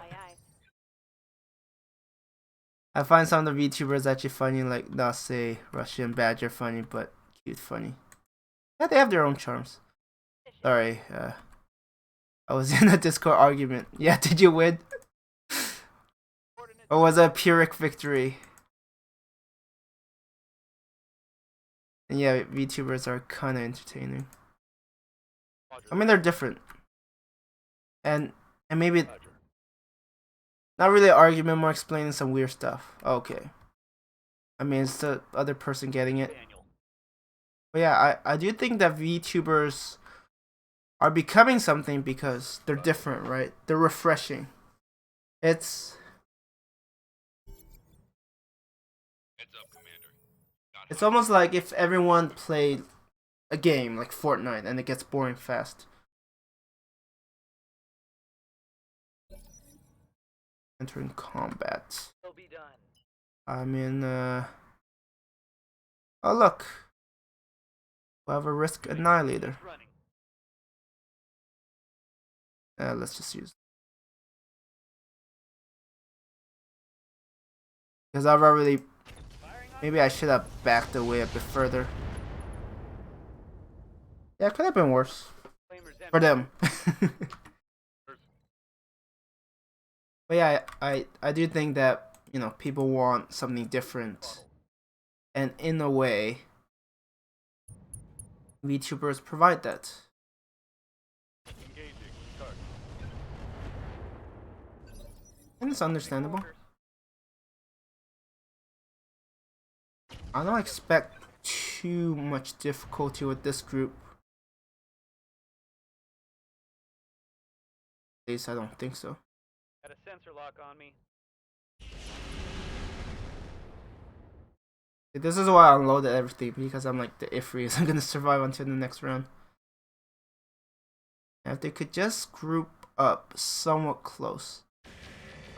I find some of the VTubers actually funny, like not say Russian Badger funny, but cute funny. Yeah, they have their own charms. Sorry, I was in a Discord argument. Yeah, did you win? Or was it a Pyrrhic victory? And yeah, VTubers are kinda entertaining. I mean, they're different. And maybe not really an argument, more explaining some weird stuff. Okay. I mean, it's the other person getting it. Daniel. But yeah, I do think that VTubers are becoming something because they're different, right? They're refreshing. It's Heads up, Commander. It's almost like if everyone played a game like Fortnite and it gets boring fast. Entering combat. Will be done. I'm in oh look. We have a risk annihilator. Running. Let's just use, because I've already, Firing on maybe I should have backed away a bit further. Yeah, it could have been worse flamers for empty. them. But yeah, I do think that, you know, people want something different, and in a way VTubers provide that. Engaging. Start. And it's understandable. I don't expect too much difficulty with this group. At least I don't think so. Got a sensor lock on me. This is why I unloaded everything, because I'm like, the Ifri isn't gonna survive until the next round. If they could just group up somewhat close.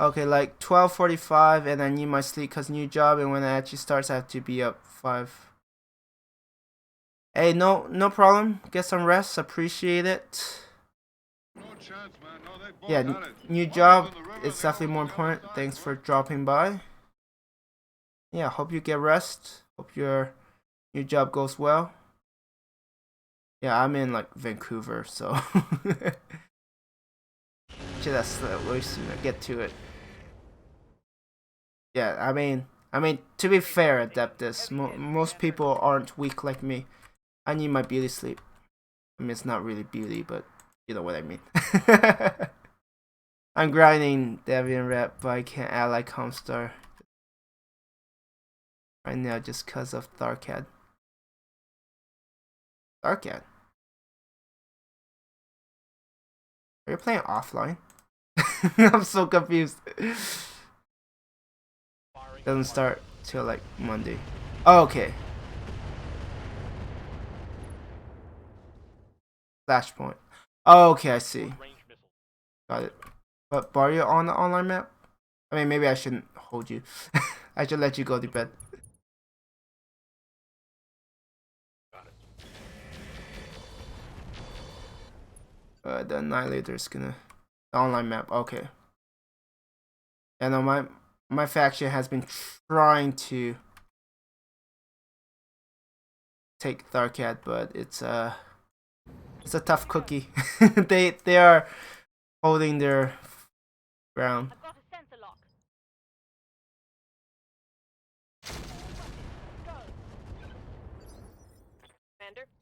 Okay, like 12:45, and I need my sleep because new job, and when it actually starts I have to be up 5. Hey, no problem. Get some rest. Appreciate it. No chance, man. No, they both Yeah, got it. new One's job. in the river, It's the definitely other more one's the other important. side, Thanks for bro. dropping by. Yeah, hope you get rest. Hope your new job goes well. Yeah, I'm in like Vancouver, so should have slept way sooner. Get to it. Yeah, I mean, to be fair, Adeptus, most people aren't weak like me. I need my beauty sleep. I mean, it's not really beauty, but you know what I mean. I'm grinding Deviant Rep, but I can't add like Comstar right now just because of Tharkad. Tharkad? Are you playing offline? I'm so confused. Doesn't start till like Monday. Oh, okay. Flashpoint. Oh, okay, I see. Got it. But are you on the online map? I mean, maybe I shouldn't hold you. I should let you go to bed. The Annihilator is gonna... The online map, okay. And my faction has been trying to take Tharkad, but it's a tough cookie. they are holding their ground. I've got a sensor lock.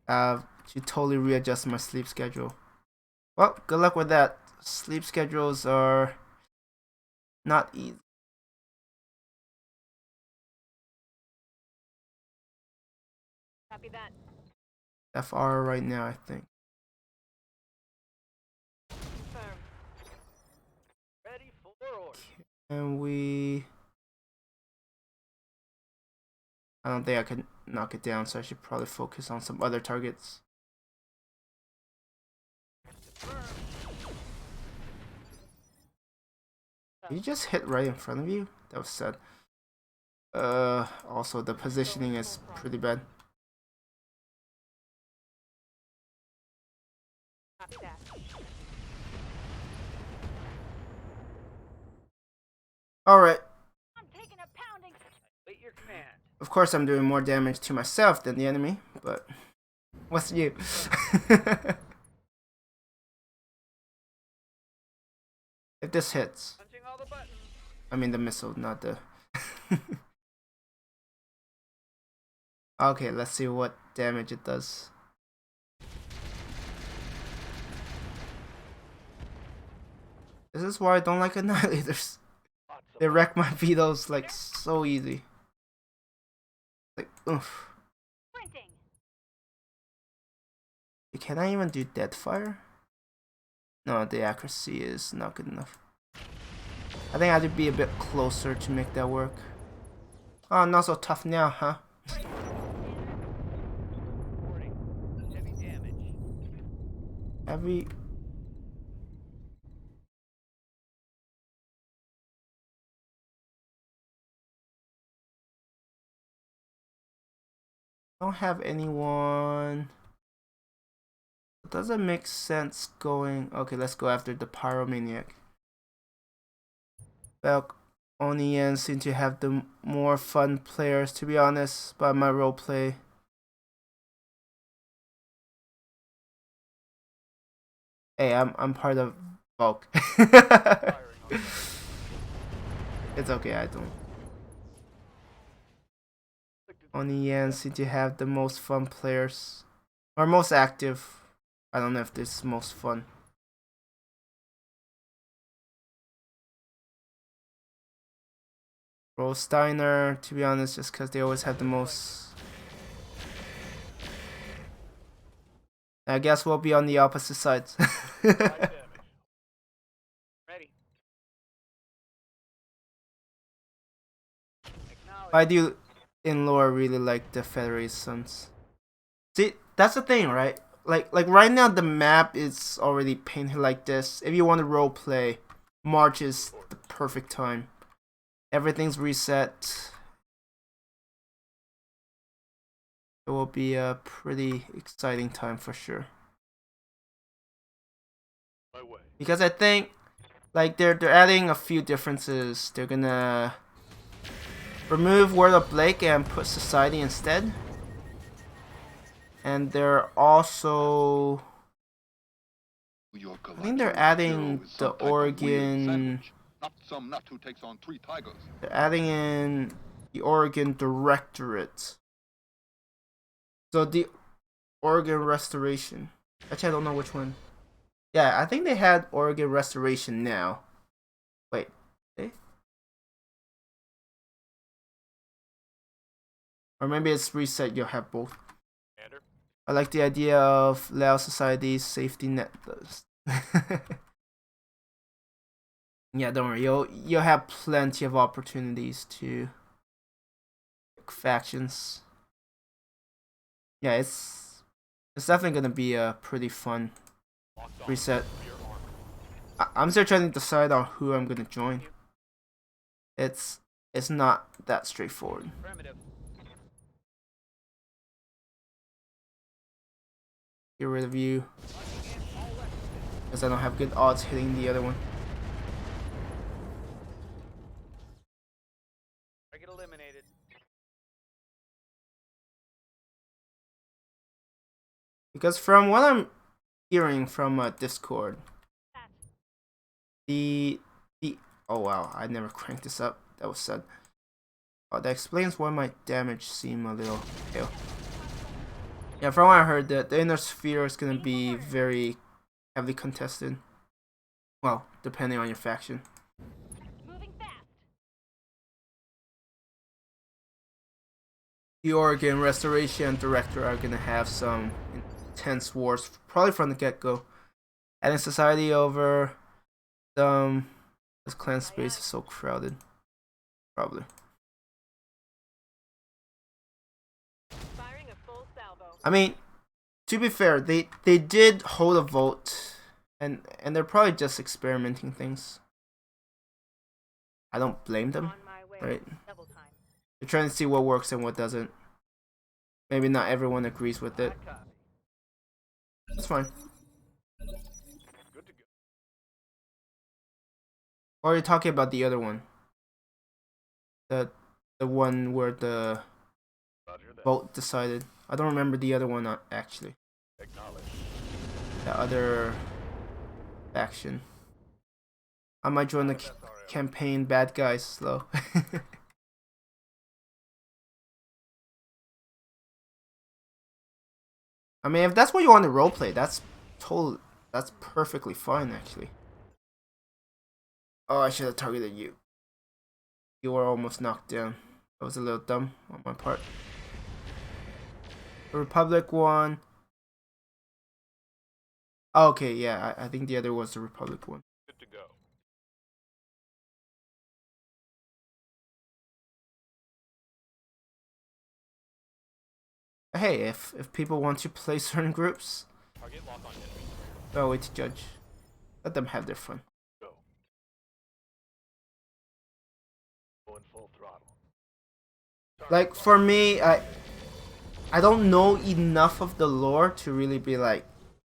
Commander? To totally readjust my sleep schedule. Well, good luck with that. Sleep schedules are not easy. Copy that. FR right now, I think. Confirmed. Ready for orders. And I don't think I can knock it down, so I should probably focus on some other targets. Did you just hit right in front of you? That was sad. Also the positioning is pretty bad. Copy that. Alright. I'm taking a pounding. Wait your command. Of course I'm doing more damage to myself than the enemy, but what's new? If this hits. Punching all the buttons. I mean the missile, not the... Okay, let's see what damage it does. This is why I don't like Annihilators. They wreck my vetoes like so easy. Like, oof. Sprinting. Can I even do Deadfire? No, the accuracy is not good enough. I think I have to be a bit closer to make that work. Oh, not so tough now, huh? Heavy. Don't have anyone. It doesn't make sense going. Okay, let's go after the pyromaniac. Falconians seem to have the more fun players, to be honest, by my roleplay. Hey, I'm part of Volk. It's okay, I don't. Onians seem to have the most fun players. Or most active. I don't know if this is most fun. Steiner, to be honest, just because they always have the most. I guess we'll be on the opposite sides. Ready. I do, in lore, really like the Federations. See, that's the thing, right? Like right now, the map is already painted like this. If you want to roleplay, March is the perfect time. Everything's reset. It will be a pretty exciting time for sure. Because I think, like, they're adding a few differences. They're gonna remove Word of Blake and put Society instead. And they're also, I think they're adding the Oregon. They're adding in the Oregon Directorate. So the Oregon Restoration. Actually, I don't know which one. Yeah, I think they had Oregon Restoration now. Wait, eh? Or maybe it's reset. You'll have both. I like the idea of Lao Society's safety net. Yeah, don't worry. You'll have plenty of opportunities to pick factions. Yeah, it's definitely gonna be a pretty fun reset. I'm still trying to decide on who I'm gonna join. It's not that straightforward. Get rid of you, because I don't have good odds hitting the other one. I get eliminated. Because from what I'm hearing from Discord, the oh wow, I never cranked this up. That was sad. Oh, that explains why my damage seemed a little pale. Yeah, from what I heard, the inner sphere is gonna be very heavily contested. Well, depending on your faction. Moving fast. The Oregon Restoration Director are gonna have some intense wars, probably from the get-go. Adding society over this clan space is so crowded. Probably. Firing a full salvo. I mean, to be fair, they did hold a vote, and they're probably just experimenting things. I don't blame them, On my way. right? Double time. They're trying to see what works and what doesn't. Maybe not everyone agrees with it. That's fine. Good to go. Or are you talking about the other one? The one where the vote decided. I don't remember the other one actually. The other faction. I might join the campaign bad guys slow. I mean, if that's what you want to roleplay, that's perfectly fine actually. Oh, I should have targeted you. You were almost knocked down. That was a little dumb on my part. The Republic one. Oh, okay, yeah, I think the other was the Republic one. Good to go. Hey, if people want to play certain groups, I'll wait to judge. Let them have their fun. Go. Going full throttle. Like for me, I don't know enough of the lore to really be like,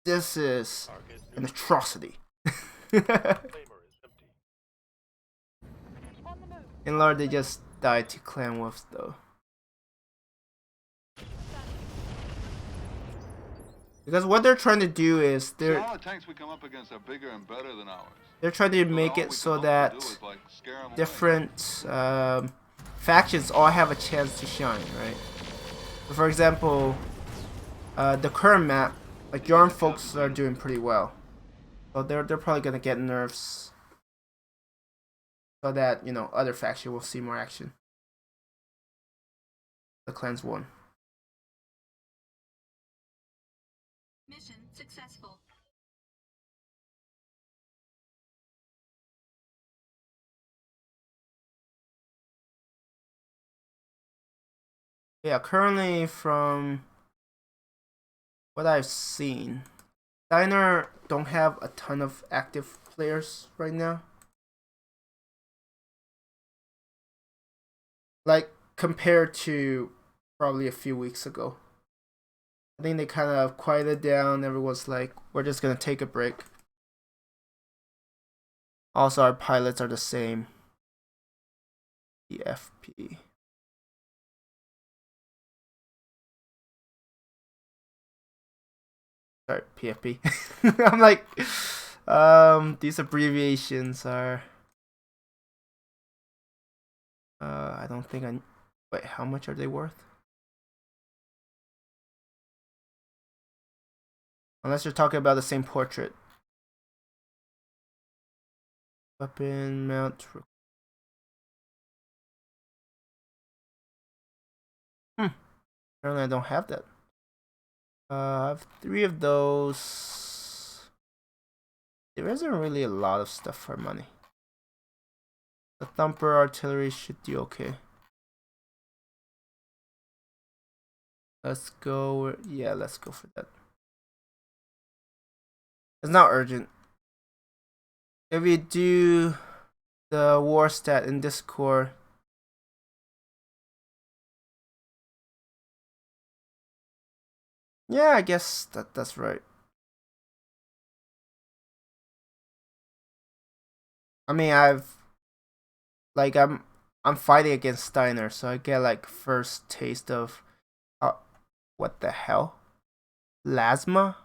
this is Target an neutral. atrocity. Flamer is empty. On the move. In lore, they just died to clan wolves though. Because what they're trying to do is See, all the tanks we come up against are bigger and better than ours. they're trying to So make all it we so can hope to that do is, like, scare 'em away. different factions all have a chance to shine, right? So for example, the current map, like Yarn folks are doing pretty well. So they're probably gonna get nerfs so that, you know, other faction will see more action. The clans won. Mission successful. Yeah, currently from what I've seen, Diner don't have a ton of active players right now. Like compared to probably a few weeks ago. I think they kind of quieted down. Everyone's like, we're just gonna take a break. Also, our pilots are the same. EFP. Sorry, PFP. I'm like, these abbreviations are. I don't think I. Wait, how much are they worth? Unless you're talking about the same portrait. Weapon mount. Apparently I don't have that. I have 3 of those. There isn't really a lot of stuff for money. The thumper artillery should do okay. Let's go. Yeah, let's go for that. It's not urgent. If you do the war stat in Discord, yeah, I guess that's right. I mean, I'm fighting against Steiner, so I get like first taste of what the hell? Plasma?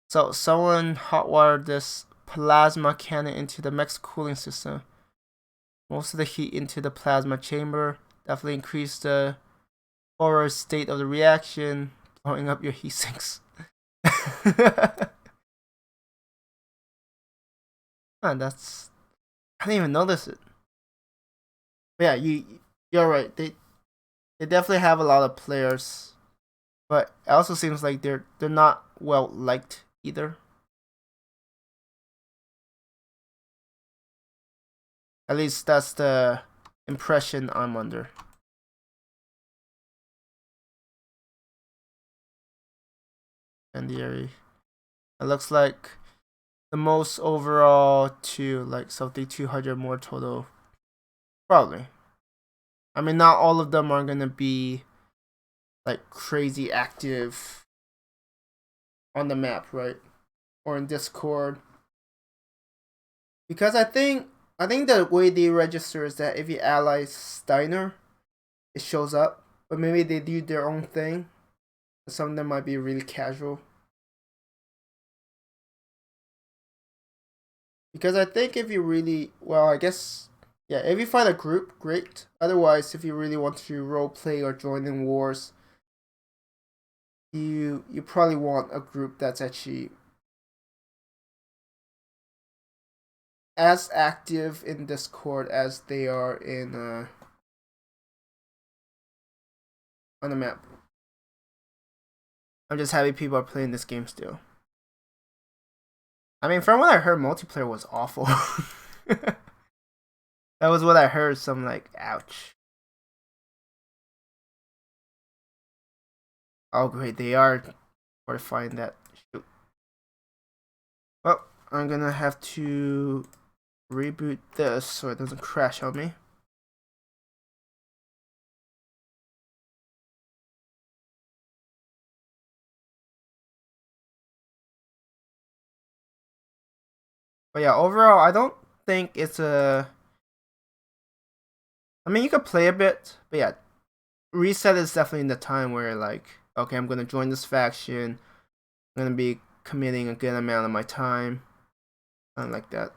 So someone hotwired this plasma cannon into the mech's cooling system. Most of the heat into the plasma chamber. Definitely increased the overall state of the reaction, blowing up your heat sinks. Man, that's, I didn't even notice it. But yeah, you're right. They definitely have a lot of players, but it also seems like they're not well liked either. At least that's the impression I'm under. Incendiary. It looks like the most overall to like something 200 more total. Probably. I mean, not all of them are gonna be like crazy active on the map, right? Or in Discord. Because I think the way they register is that if you ally Steiner, it shows up. But maybe they do their own thing. Some of them might be really casual. Because I think if you really, well, I guess, yeah, if you find a group, great. Otherwise, if you really want to roleplay or join in wars, you probably want a group that's actually as active in Discord as they are in on the map. I'm just happy people are playing this game still. I mean, from what I heard, multiplayer was awful. That was what I heard, so I'm like, ouch. Oh great, they are fortifying that Well, I'm gonna have to reboot this so it doesn't crash on me. But yeah, overall, I don't think it's a... I mean, you could play a bit, but yeah, reset is definitely in the time where, like, okay, I'm gonna join this faction, I'm gonna be committing a good amount of my time, something like that.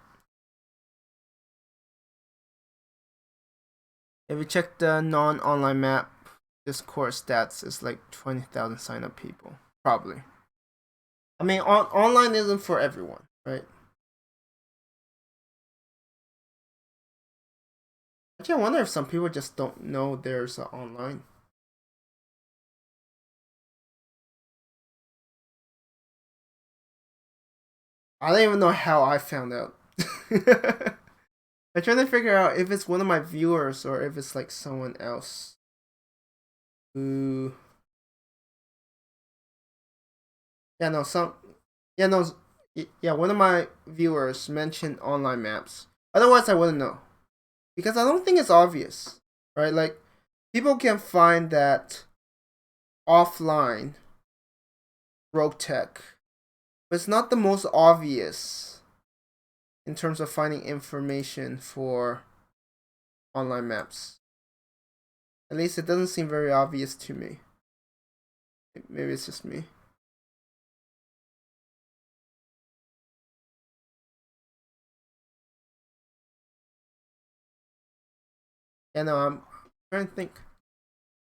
If you check the non-online map, Discord stats is like 20,000 sign-up people, probably. I mean, online isn't for everyone, right? Actually, I wonder if some people just don't know there's online. I don't even know how I found out. I'm trying to figure out if it's one of my viewers or if it's like someone else who... Yeah, no, one of my viewers mentioned online maps. Otherwise, I wouldn't know. Because I don't think it's obvious, right? Like, people can find that offline Roguetech, but it's not the most obvious in terms of finding information for online maps. At least it doesn't seem very obvious to me. Maybe it's just me. Yeah, no, I'm trying to think.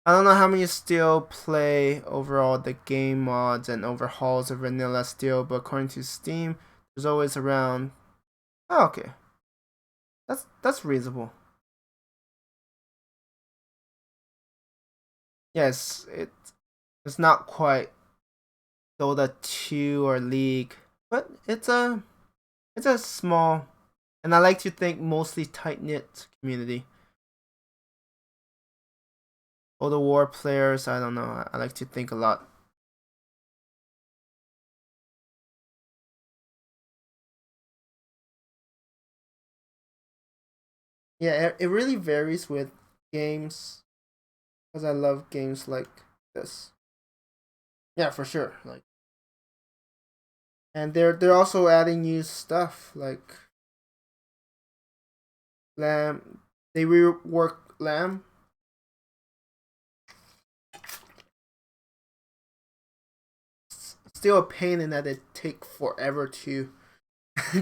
I don't know how many still play overall the game mods and overhauls of vanilla still, but according to Steam, there's always around... Oh, okay. That's reasonable. Yes, it's not quite Dota 2 or League, but it's a small, and I like to think mostly tight-knit community. All the war players, I don't know, I like to think a lot. Yeah, it really varies with games, because I love games like this. Yeah, for sure. Like, and they're also adding new stuff like Lamb. They rework Lamb. Still a pain in that it take forever to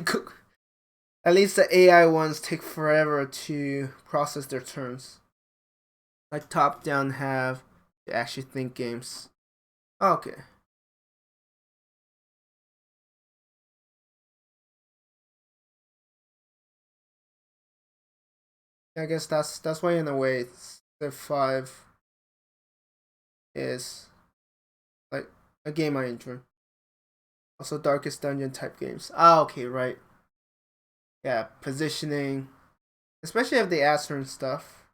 cook. At least the AI ones take forever to process their turns. Like top down have to actually think games. Okay. I guess that's why in a way Civ 5 is like a game I enjoy. Also Darkest Dungeon type games. Ah, okay, right. Yeah, positioning. Especially if they add certain stuff.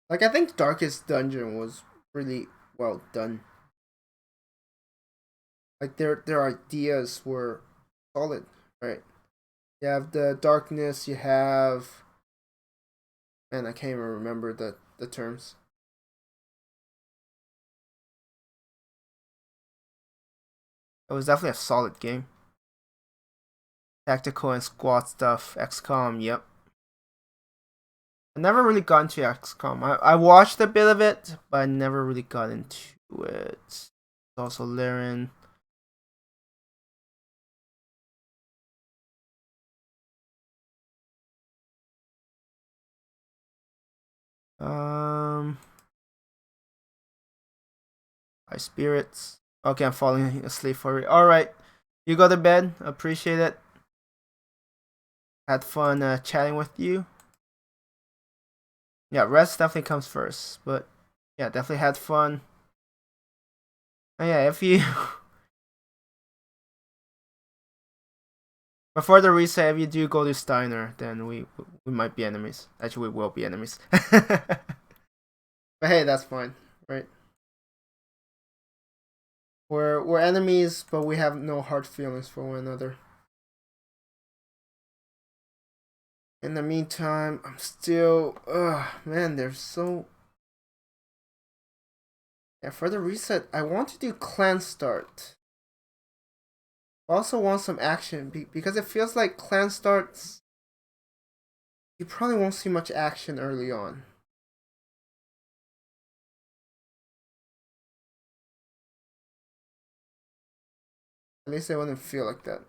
Like I think Darkest Dungeon was really well done. Like their ideas were solid, right? You have the darkness, you have... Man, I can't even remember the terms. It was definitely a solid game. Tactical and squad stuff, XCOM, yep. I never really got into XCOM. I watched a bit of it, but I never really got into it. Also Laren. High spirits. Okay, I'm falling asleep for it. Alright. You go to bed. Appreciate it. Had fun chatting with you. Yeah, rest definitely comes first. But yeah, definitely had fun. And yeah, if you... Before the reset, if you do go to Steiner, then we might be enemies. Actually, we will be enemies. But hey, that's fine, right? We're enemies, but we have no hard feelings for one another. In the meantime, I'm still, man, they're so. Yeah, for the reset, I want to do clan start. I also want some action because it feels like clan starts. You probably won't see much action early on. At least I wouldn't feel like that.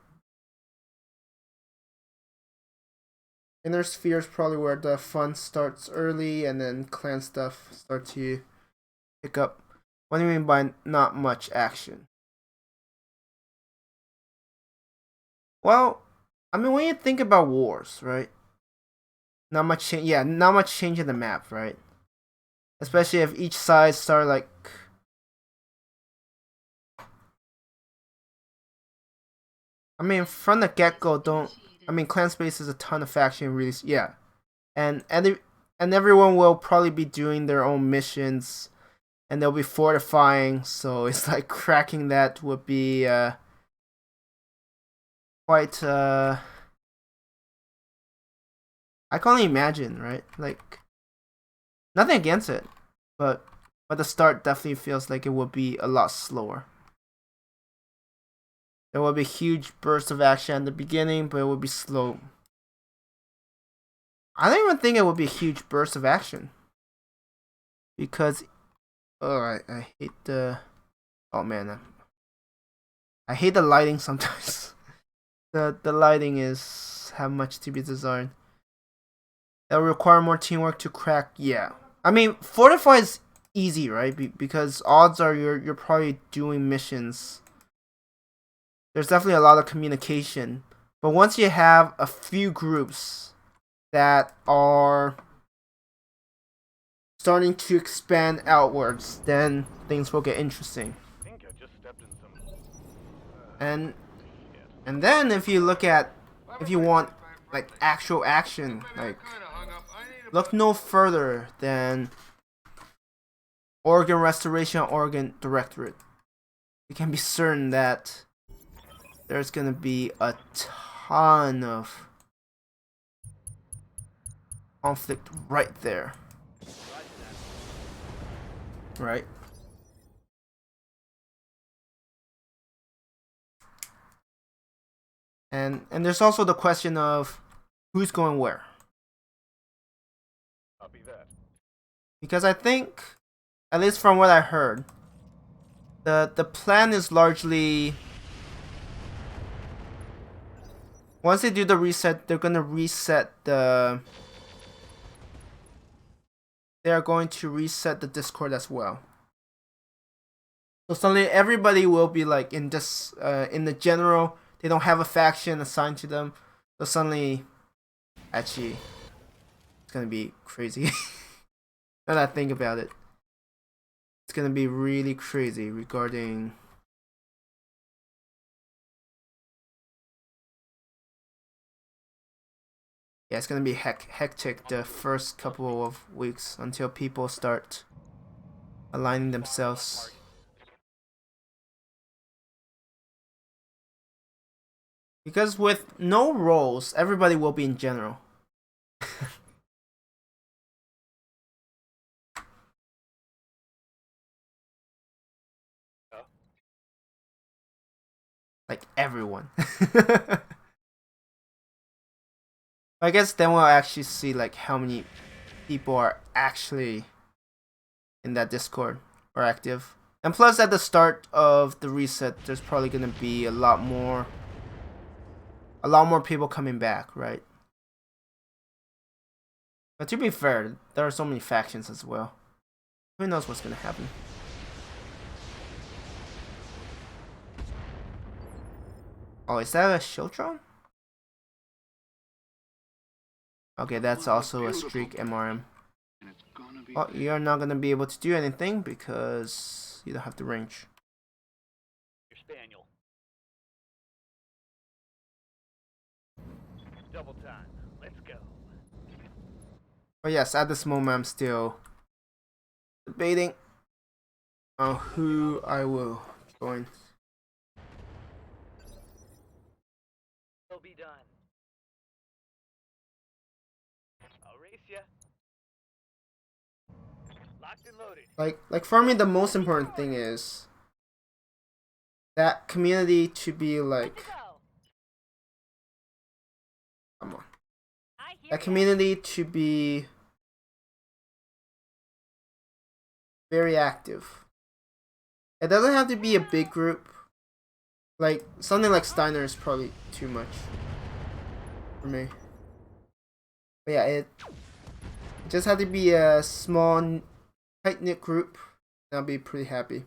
Inner sphere is probably where the fun starts early, and then clan stuff starts to pick up. What do you mean by not much action? Well, I mean, when you think about wars, right? Not much change. Yeah, not much change in the map, right? Especially if each side start like. I mean, from the get go, don't. I mean, clan space is a ton of faction, really. Yeah, and everyone will probably be doing their own missions, and they'll be fortifying. So it's like cracking that would be quite. I can only imagine, right? Like, nothing against it, but the start definitely feels like it would be a lot slower. There will be a huge burst of action at the beginning, but it would be slow. I don't even think it would be a huge burst of action. Because, I hate the, oh man, I hate the lighting sometimes. The lighting is have much to be desired. That will require more teamwork to crack. Yeah, I mean, fortify is easy, right? Because odds are you're probably doing missions. There's definitely a lot of communication, but once you have a few groups that are starting to expand outwards, then things will get interesting. I think I just stepped in some. And then if you look at, if you want like actual action, like look no further than Organ Restoration, Organ Directorate. You can be certain that there's gonna be a ton of conflict right there. Right? And there's also the question of who's going where. Copy that. Because I think, at least from what I heard, the plan is largely, once they do the reset, they're gonna reset the. They are going to reset the Discord as well. So suddenly everybody will be like in this in the general. They don't have a faction assigned to them. So suddenly, actually, it's gonna be crazy. Now that I think about it, it's gonna be really crazy regarding. Yeah, it's gonna be hectic the first couple of weeks until people start aligning themselves. Because with no roles, everybody will be in general. Like everyone. I guess then we'll actually see like how many people are actually in that Discord or active. And plus at the start of the reset, there's probably gonna be a lot more people coming back, right? But to be fair, there are so many factions as well. Who knows what's gonna happen? Oh, is that a Shiltron? Okay, that's also a streak MRM. Well, you're not gonna be able to do anything because you don't have the range. Your spaniel. Double time. Let's go. But yes, at this moment I'm still debating on who I will join. Will be done. Locked and loaded. Like for me, the most important thing is that community to be like, Good to go. come on, I hear that ya. community to be very active. It doesn't have to be a big group. Like something like Steiner is probably too much for me. But yeah, it just had to be a small, tight-knit group. I'll be pretty happy.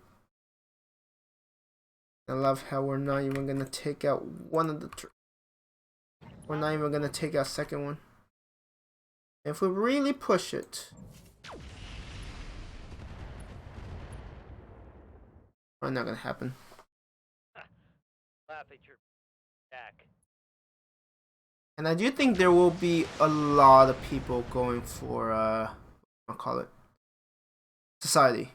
I love how we're not even gonna take out one of the. We're not even gonna take out second one. If we really push it, probably not gonna happen. Laugh at your back. And I do think there will be a lot of people going for I'll call it society.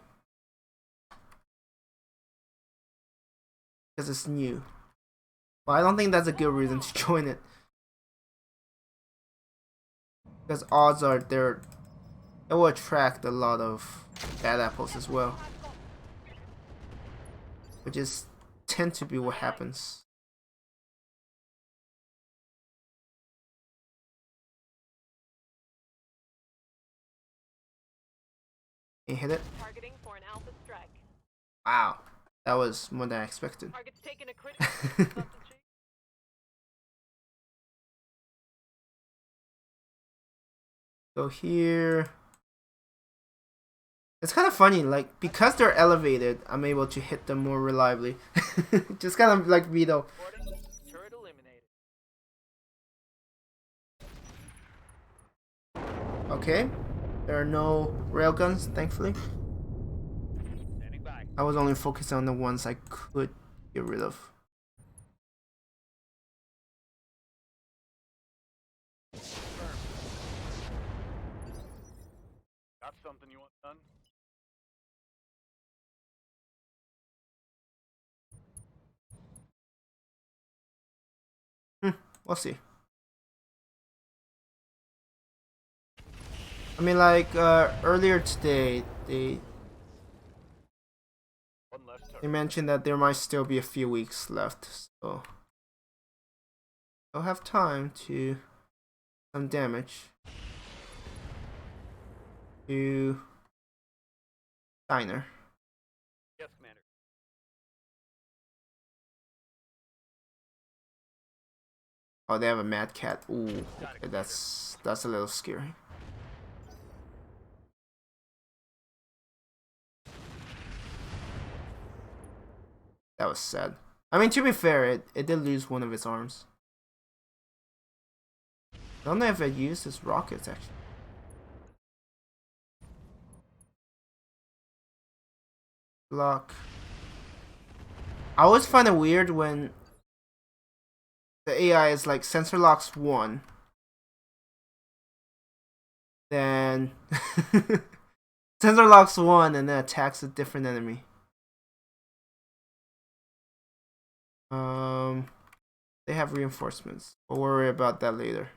Because it's new. But I don't think that's a good reason to join it. Because odds are it will attract a lot of bad apples as well. Which is tend to be what happens. Can you hit it? Targeting for an alpha strike. Wow. That was more than I expected. Target's taking a critical. Something changed? Go here. It's kind of funny, like, because they're elevated, I'm able to hit them more reliably. Just kind of like Vito. Turret eliminated. Okay. There are no railguns, thankfully. Standing by. I was only focused on the ones I could get rid of. Got something you want done? We'll see. I mean, like, earlier today, they One less turret. They mentioned that there might still be a few weeks left, so I'll have time to some damage to Steiner. Yes, Commander. Oh, they have a Mad Cat. Ooh, Got it, okay, that's a little scary. That was sad. I mean, to be fair, it did lose one of its arms. I don't know if it used its rockets, actually. Block. I always find it weird when the AI is like sensor locks 1. Then sensor locks 1 and then attacks a different enemy. They have reinforcements. We'll worry about that later.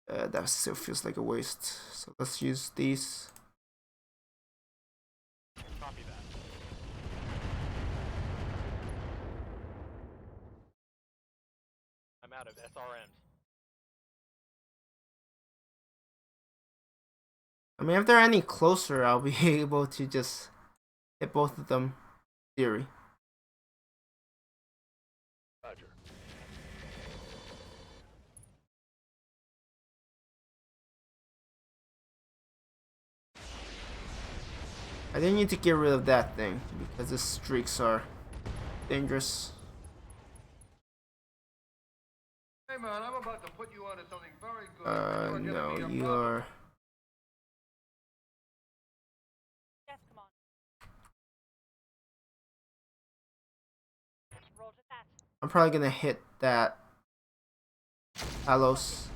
That still feels like a waste. So let's use these. Copy that. I'm out of SRMs. I mean, if they're any closer, I'll be able to just hit both of them. Theory. Roger. I didn't need to get rid of that thing because the streaks are dangerous. Hey man, I'm about to put you onto something very good. No, you are. Yes, come on. Roger that. I'm probably gonna hit that Talos.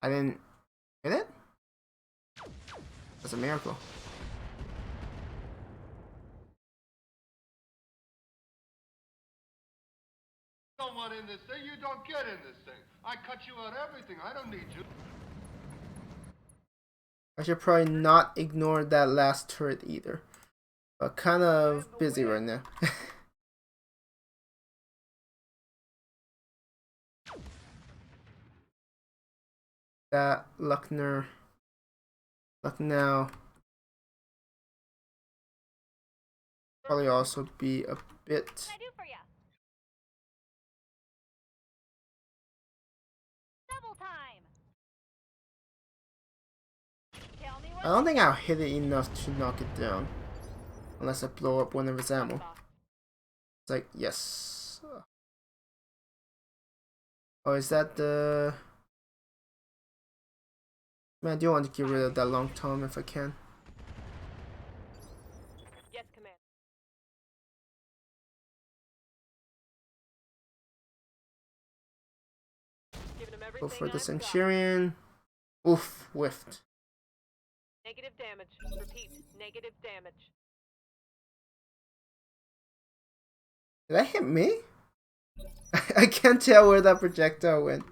I didn't hit it? That's a miracle. Someone in this thing, you don't get in this thing. I cut you out everything. I don't need you. I should probably not ignore that last turret either. But kind of busy right now. That Lucknow probably also be a bit. What can I do for ya? Double time. Tell me what. I don't think I'll hit it enough to knock it down. Unless I blow up one of its ammo. It's like, yes. Oh, is that the... Man, I do want to get rid of that long tom if I can. Yes, command. Giving him Go everything for the I've got. Centurion. Oof, whiffed. Negative damage. Repeat. Negative damage. Did that hit me? I can't tell where that projectile went.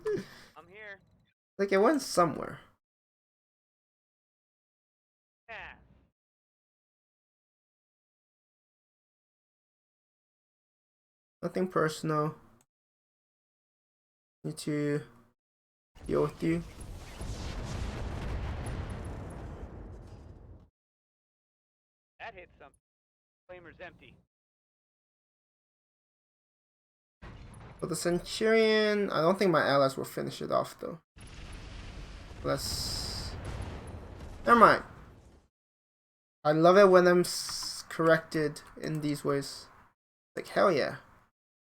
I'm here. Like it went somewhere. Yeah. Nothing personal. Need to deal with you. That hit something. Flamer's empty. For the Centurion, I don't think my allies will finish it off though. Let's... Never mind. I love it when I'm corrected in these ways. Like, hell yeah.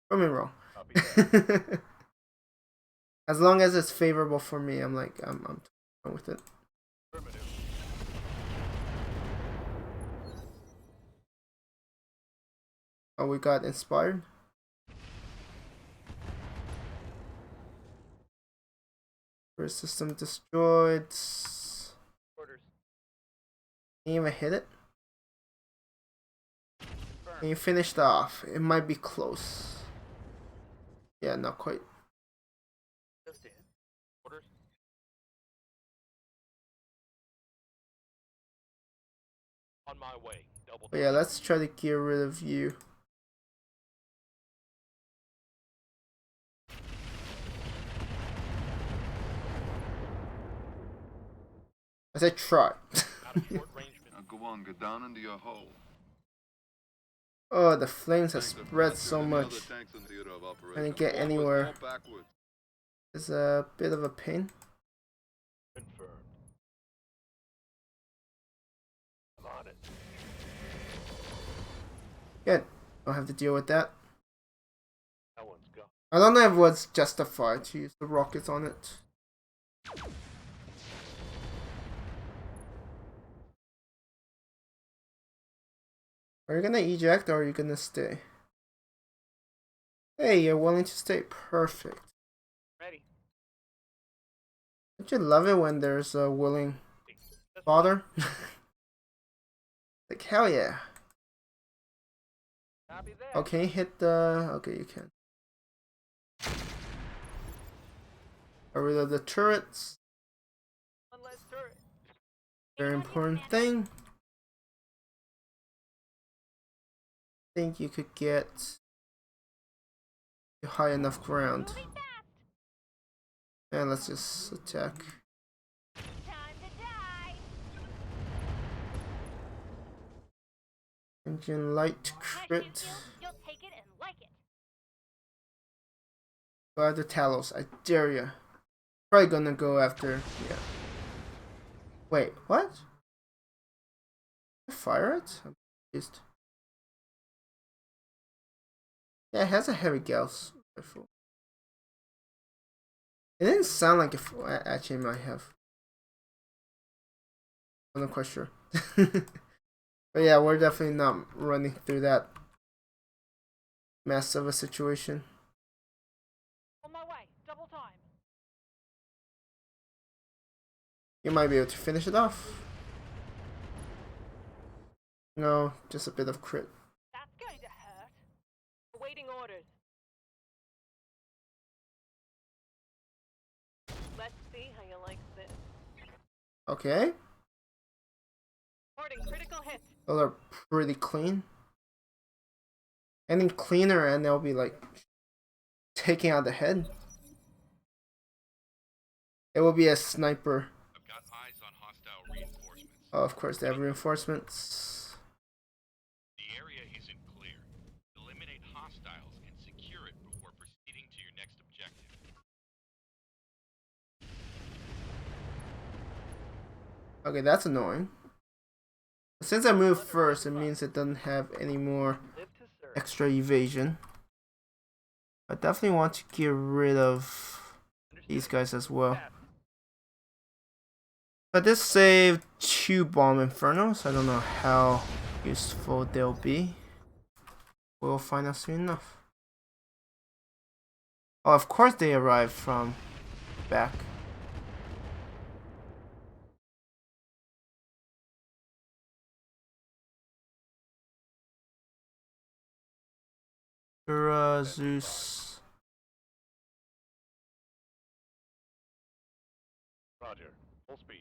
Prove me wrong. As long as it's favorable for me, I'm like, I'm done with it. Oh, we got inspired. First system destroyed. Orders. Can you even hit it? Confirmed. Can you finish that off? It might be close. Yeah, not quite. Just in. Orders. On my way. Double But yeah, let's try to get rid of you. I said try. out of short range. Now go on, get down into your hole. Oh, the flames have Tanks are spread faster so than the other much. tanks in theater of I didn't operations. get Forwards, anywhere. more backwards. It's a bit of a pain. Confirmed. I'm on it. Good. I'll have to deal with that. That one's gone. I don't know if it was justified to use the rockets on it. Are you gonna eject or are you gonna stay? Hey, you're willing to stay. Perfect. Ready. Don't you love it when there's a willing father? Like, hell yeah. Copy that. Oh, can you hit the... Okay, you can. Get rid of the turrets. One less turret. Very important thing. Think you could get to high enough ground. Moving fast. And let's just attack. Time to die. Engine light My shoot crit. you, you'll take it and like it. Go after Talos. I dare ya. Probably gonna go after... Yeah. Wait, what? Fire it? I'm confused. Yeah, it has a heavy Gauss rifle. It didn't sound like it actually might have. I'm not quite sure. But yeah, we're definitely not running through that mess of a situation. On my way. Double time. You might be able to finish it off. No, just a bit of crit. That's going to hurt. Awaiting orders. Okay. Reporting critical hits. Those are pretty clean. Any cleaner and they'll be like taking out the head. It will be a sniper. I've got eyes on hostile reinforcements. Oh, of course, they have reinforcements. The area isn't clear. Eliminate hostiles and secure it before proceeding to your next objective. Okay, that's annoying. Since I moved first, it means it doesn't have any more Live to serve. extra evasion. I definitely want to get rid of these guys as well. But this saved 2 bomb infernos. I don't know how useful they'll be. We'll find out soon enough. Oh, of course they arrived from back. Zeus. Roger. Full speed.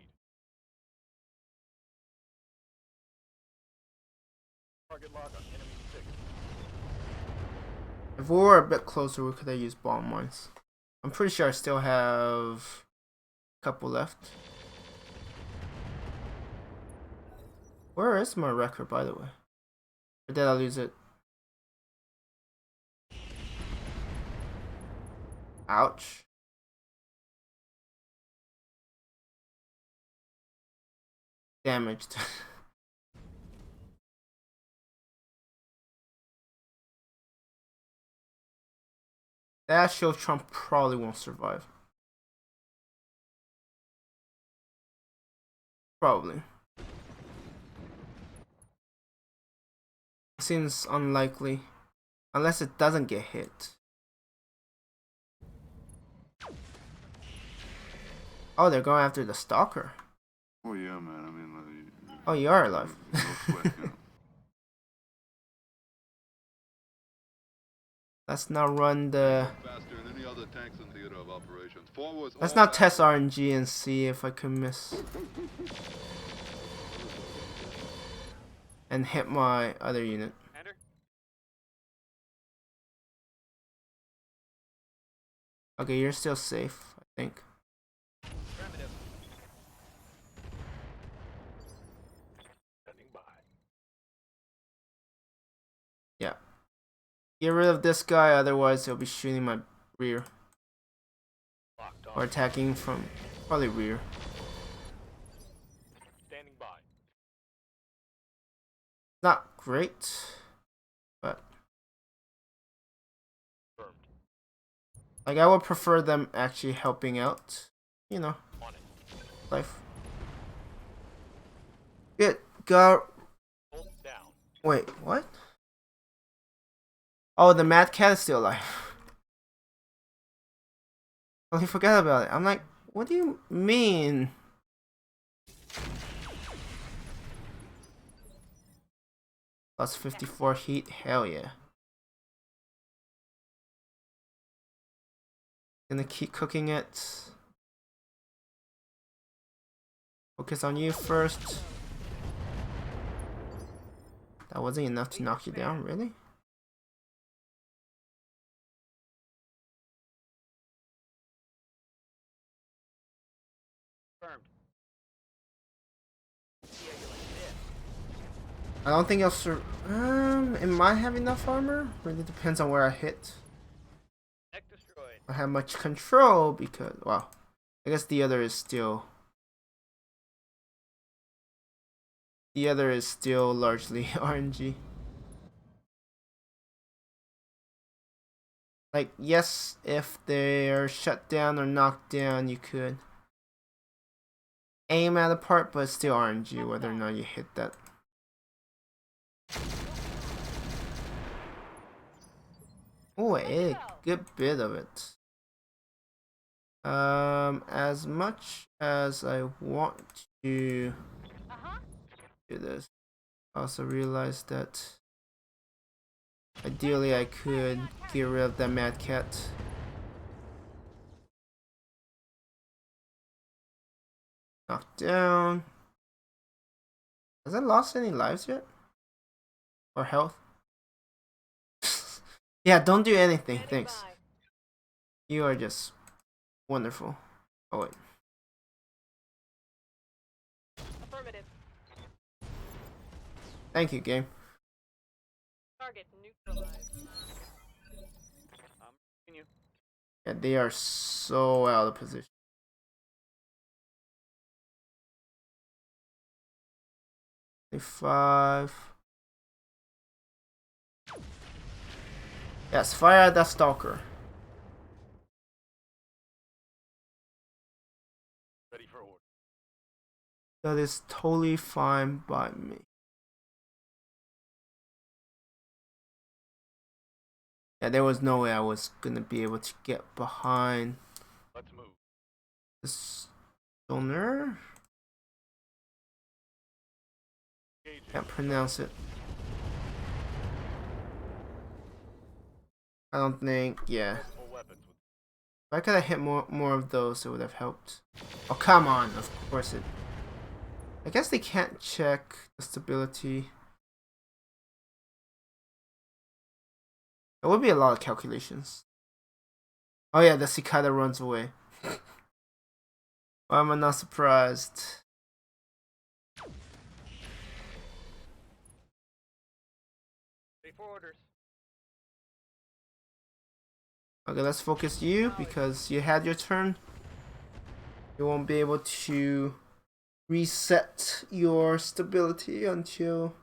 Target lock on enemy 6. If we were a bit closer, we could have used bomb mines. I'm pretty sure I still have a couple left. Where is my record, by the way? Or did I lose it? Ouch. Damaged. That shows Trump probably won't survive. Probably. Seems unlikely. Unless it doesn't get hit. Oh, they're going after the stalker. Oh yeah, man. I mean, like, Oh, you are alive. no sweat, you know. Let's not run the... Faster than any other tanks in theater of operations. Forwards. Let's all not back. test RNG and see if I can miss. And hit my other unit. Commander? Okay, you're still safe, I think. Affirmative. Standing by. Yeah. Get rid of this guy, otherwise he'll be shooting my rear. Locked Or on. attacking from probably rear. Standing by. Not great, but Confirmed. like I would prefer them actually helping out. You know, On it. life. Good. Got. Hold down. Wait, what? Oh, the Mad Cat is still alive. Totally forgot about it. I'm like, what do you mean? Plus 54 heat, hell yeah. Gonna keep cooking it. Focus on you first. That wasn't enough to knock you down, really? Confirmed. Yeah, you like this. I don't think it might have enough armor. Really depends on where I hit. Mech destroyed. I have much control because, well, I guess the other is still largely RNG. Like, yes, if they're shut down or knocked down, you could aim at a part, but it's still RNG whether or not you hit that. Oh, a good bit of it. As much as I want to do this, I also realize that ideally I could get rid of that Mad Cat. Knocked down. Has it lost any lives yet? Or health? Yeah, don't do anything. Standing Thanks. by. You are just wonderful. Oh wait. Affirmative. Thank you, game. Target neutralized. Continue. Yeah, they are so out of position. Five. Yes, fire at that stalker. Ready for order. That is totally fine by me. Yeah, there was no way I was gonna be able to get behind Let's move. this stoner. Engaging. Can't pronounce it. I don't think. Yeah. Multiple weapons with If I could have hit more of those, it would have helped. Oh come on! Of course it. I guess they can't check the stability. It would be a lot of calculations. Oh yeah, the cicada runs away. Why am I not surprised? Ready for orders. Okay, let's focus you because you had your turn. You won't be able to reset your stability until...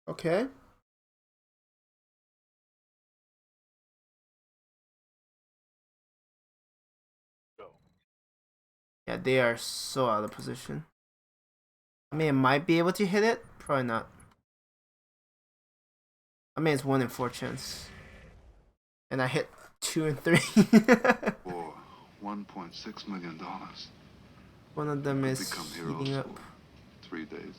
Okay. go. Yeah, they are so out of position. I mean, I might be able to hit it. Probably not. I mean, it's 1 in 4 chance. And I hit 2 and 3. For $1.6 million. One of them Could is become heating heroes up. for 3 days.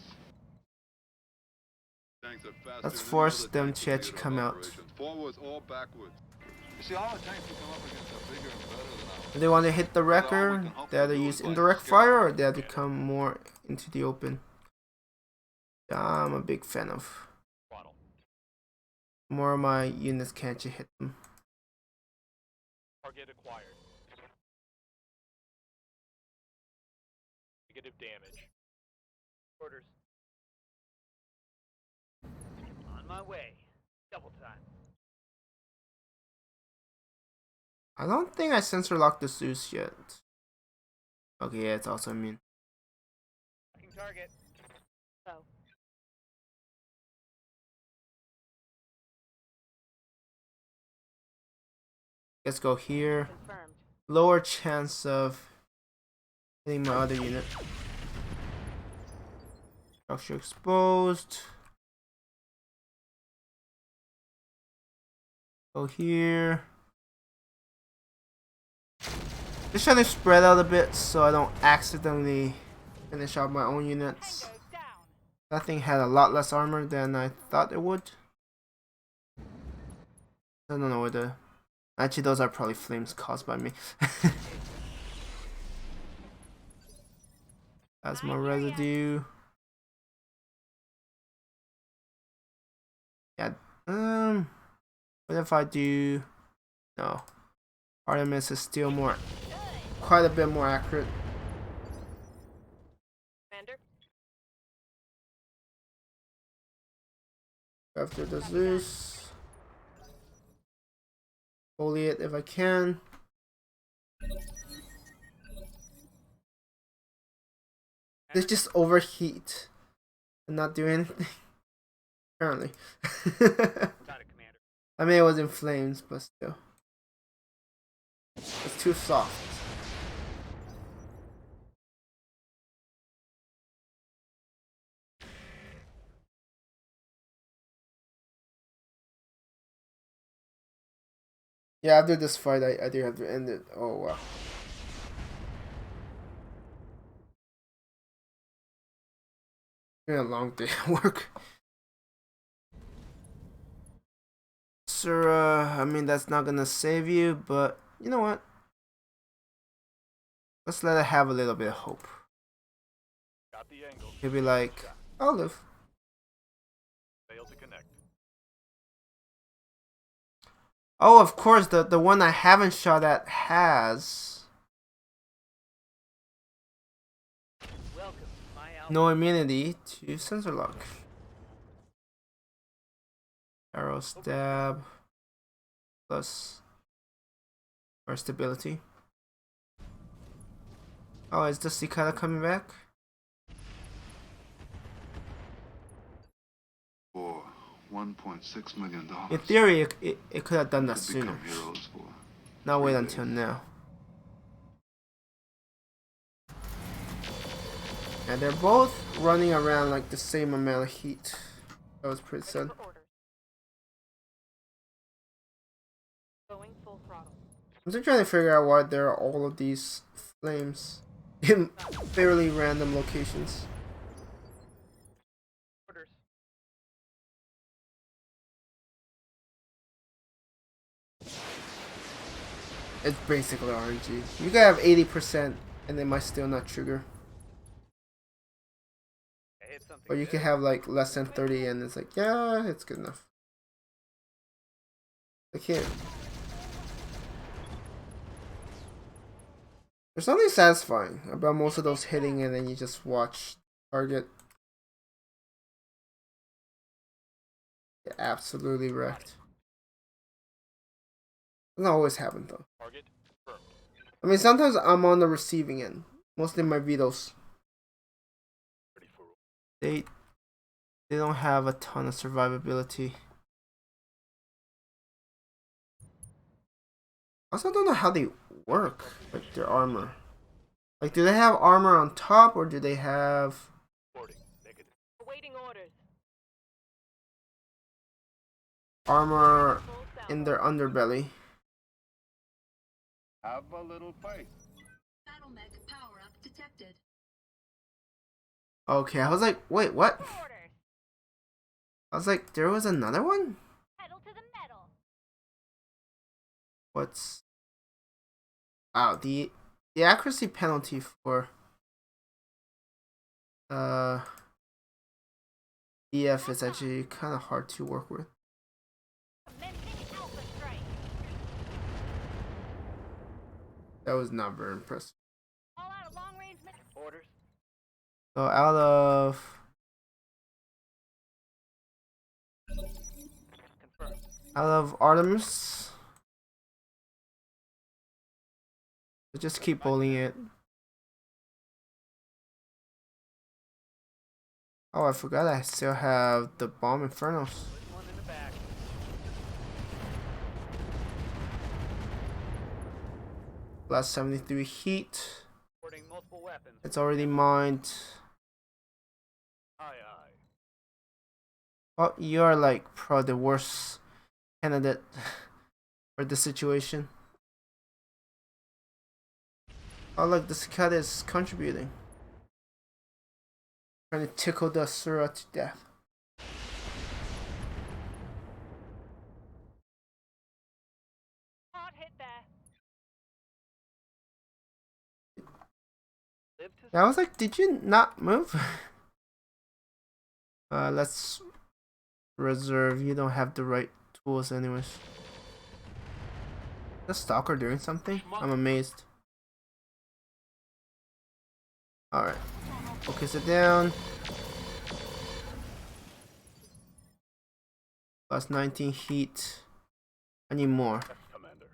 Let's force them to actually come out. Forwards or backwards. You see, all the tanks we come up against are bigger and better than ours. If they want to hit the wrecker, they either use indirect fire or they have to come more into the open. I'm a big fan of. Throttle. More of my units can't you hit them. Target acquired. Negative damage. Orders. On my way. Double time. I don't think I sensor locked the Zeus yet. Okay, yeah, it's also immune. Locking target. So. Let's go here. Confirmed. Lower chance of hitting my other unit. Structure exposed. Go here. Just trying to spread out a bit so I don't accidentally finish off my own units. Tango down. That thing had a lot less armor than I thought it would. I don't know whether... Actually, those are probably flames caused by me. That's my residue. Yeah. What if I do... No. Artemis is still more... Quite a bit more accurate. Commander. After the Zeus. Foliate it if I can. They just overheat and not do anything. Apparently. Got it, Commander. I mean, it was in flames, but still. It's too soft. Yeah, after this fight, I do have to end it. Oh, wow. It's been a long day at work. Sir, I mean, that's not gonna save you, but you know what? Let's let it have a little bit of hope. Got the angle. Maybe like, I'll live. Fail to connect. Oh, of course, the one I haven't shot at has Welcome to my outfit. no immunity to sensor lock. Arrow stab plus or stability. Oh, is the cicada coming back? For $1.6 million. In theory, it could have done that Could sooner. become heroes for Not wait 3 until days. now. And they're both running around like the same amount of heat. That was pretty sad. For orders. Going full throttle. I'm still trying to figure out why there are all of these flames in fairly random locations. Orders. It's basically RNG. You can have 80% and they might still not trigger. I hit something. Or you can have like less than 30 and it's like, yeah, it's good enough. I can't. There's something satisfying about most of those hitting and then you just watch target get absolutely wrecked. Doesn't always happen though. Target confirmed. I mean, sometimes I'm on the receiving end. Mostly my vetoes. Ready for They don't have a ton of survivability. I also don't know how they work, like their armor. Like, do they have armor on top or do they have reporting. Negative. Awaiting orders. armor Full salvo. in their underbelly? Have a little faith. BattleMech power up detected. Okay, I was like, wait, what? For orders. I was like, there was another one? Pedal to the metal. What's... Wow, the accuracy penalty for EF is actually kind of hard to work with. Commencing alpha strike. That was not very impressive. All out of long range mech. Orders. So out of Confirmed. Artemis, so just keep bowling it. Oh, I forgot I still have the bomb infernos. Put one in the back. Plus 73 heat. Reporting multiple weapons. It's already mined. Aye, aye. Oh, you're like probably the worst candidate for the situation. Oh look, the cicada is contributing. Trying to tickle the Asura to death. Hard hit there. Live to Yeah, I was like, did you not move? Let's reserve. You don't have the right tools anyways. The stalker doing something? I'm amazed. Alright. Focus it down. Plus 19 heat. I need more. Yes, Commander.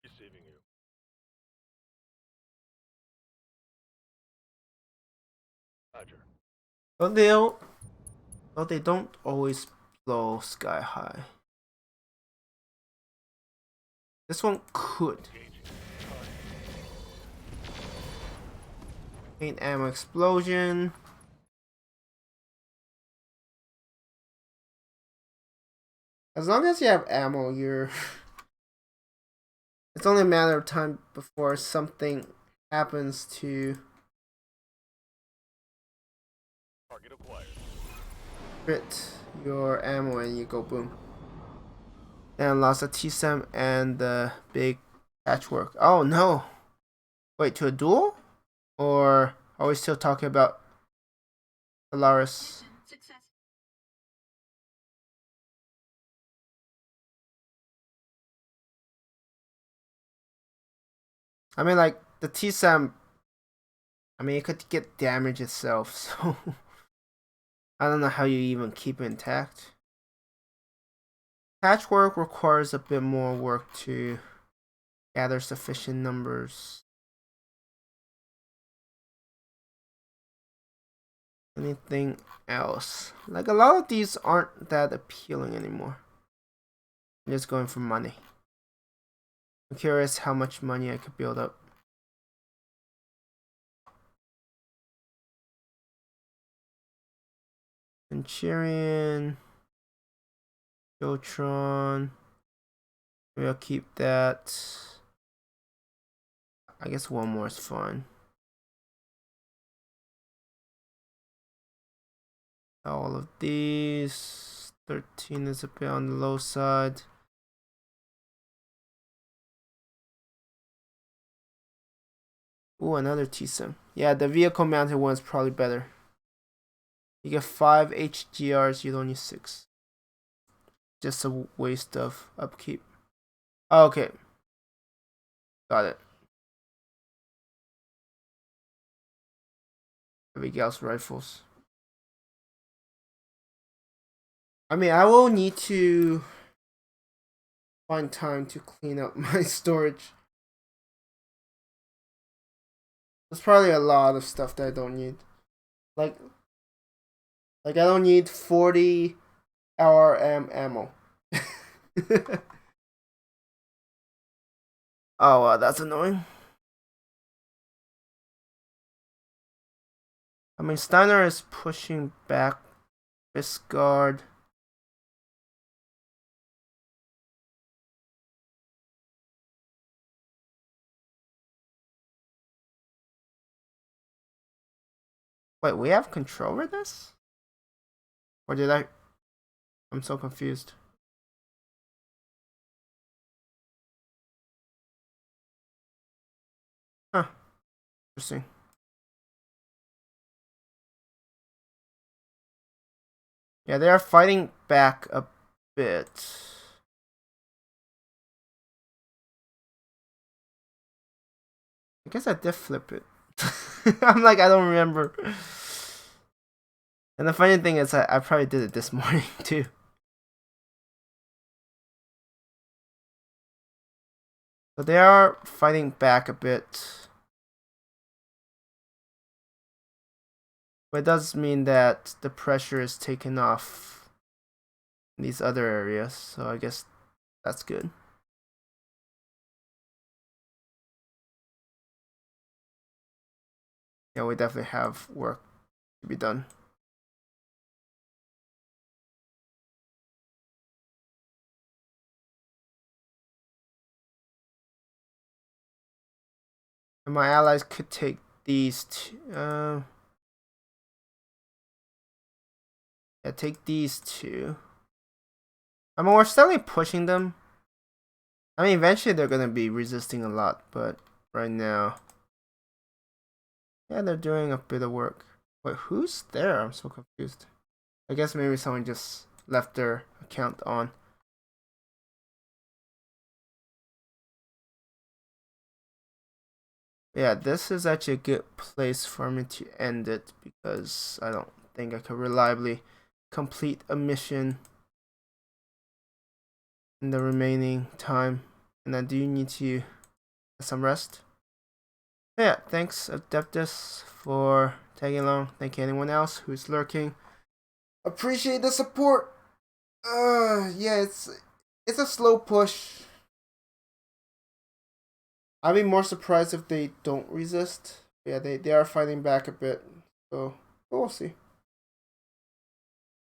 Receiving you. Roger. But they don't always blow sky high. This one could. Engaging. Paint ammo explosion. As long as you have ammo, you're... It's only a matter of time before something happens to Target acquired. crit your ammo and you go boom. And lost a T-Sem and the big patchwork. Oh no! Wait, to a duel? Or are we still talking about Solaris? Mission success. I mean, like, the T-Sam, I mean, it could get damage itself, so I don't know how you even keep it intact. Patchwork requires a bit more work to gather sufficient numbers. Anything else? Like, a lot of these aren't that appealing anymore. I'm just going for money. I'm curious how much money I could build up. Centurion. Jotron. Maybe I'll keep that. I guess one more is fine. All of these. 13 is a bit on the low side. Ooh, another T-Sim. Yeah, the vehicle mounted one is probably better. You get 5 HGRs, you don't need 6. Just a waste of upkeep. Okay. Got it. Heavy Gauss rifles. I mean, I will need to find time to clean up my storage. There's probably a lot of stuff that I don't need. Like I don't need 40 LRM ammo. Oh, wow, that's annoying. I mean, Steiner is pushing back Biscard. Wait, we have control over this? Or did I? I'm so confused. Huh. Interesting. Yeah, they are fighting back a bit. I guess I did flip it. I'm like, I don't remember. And the funny thing is, I probably did it this morning too. So they are fighting back a bit. But it does mean that the pressure is taken off in these other areas. So I guess that's good. Yeah, we definitely have work to be done. And my allies could take these two. Yeah, take these two. I mean, we're steadily pushing them. I mean, eventually they're gonna be resisting a lot, but right now, yeah, they're doing a bit of work. Wait, who's there? I'm so confused. I guess maybe someone just left their account on. Yeah, this is actually a good place for me to end it because I don't think I could reliably complete a mission in the remaining time. And I do need to get some rest. Yeah, thanks Adeptus for tagging along. Thank you anyone else who's lurking. Appreciate the support. Yeah, it's a slow push. I'd be more surprised if they don't resist. Yeah, they are fighting back a bit. So we'll see.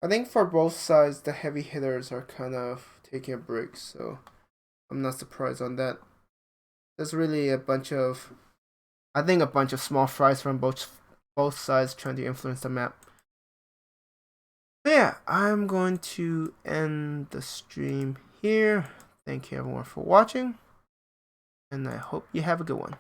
I think for both sides the heavy hitters are kind of taking a break, so I'm not surprised on that. There's really a bunch of small fries from both sides trying to influence the map. But yeah, I'm going to end the stream here. Thank you everyone for watching, and I hope you have a good one.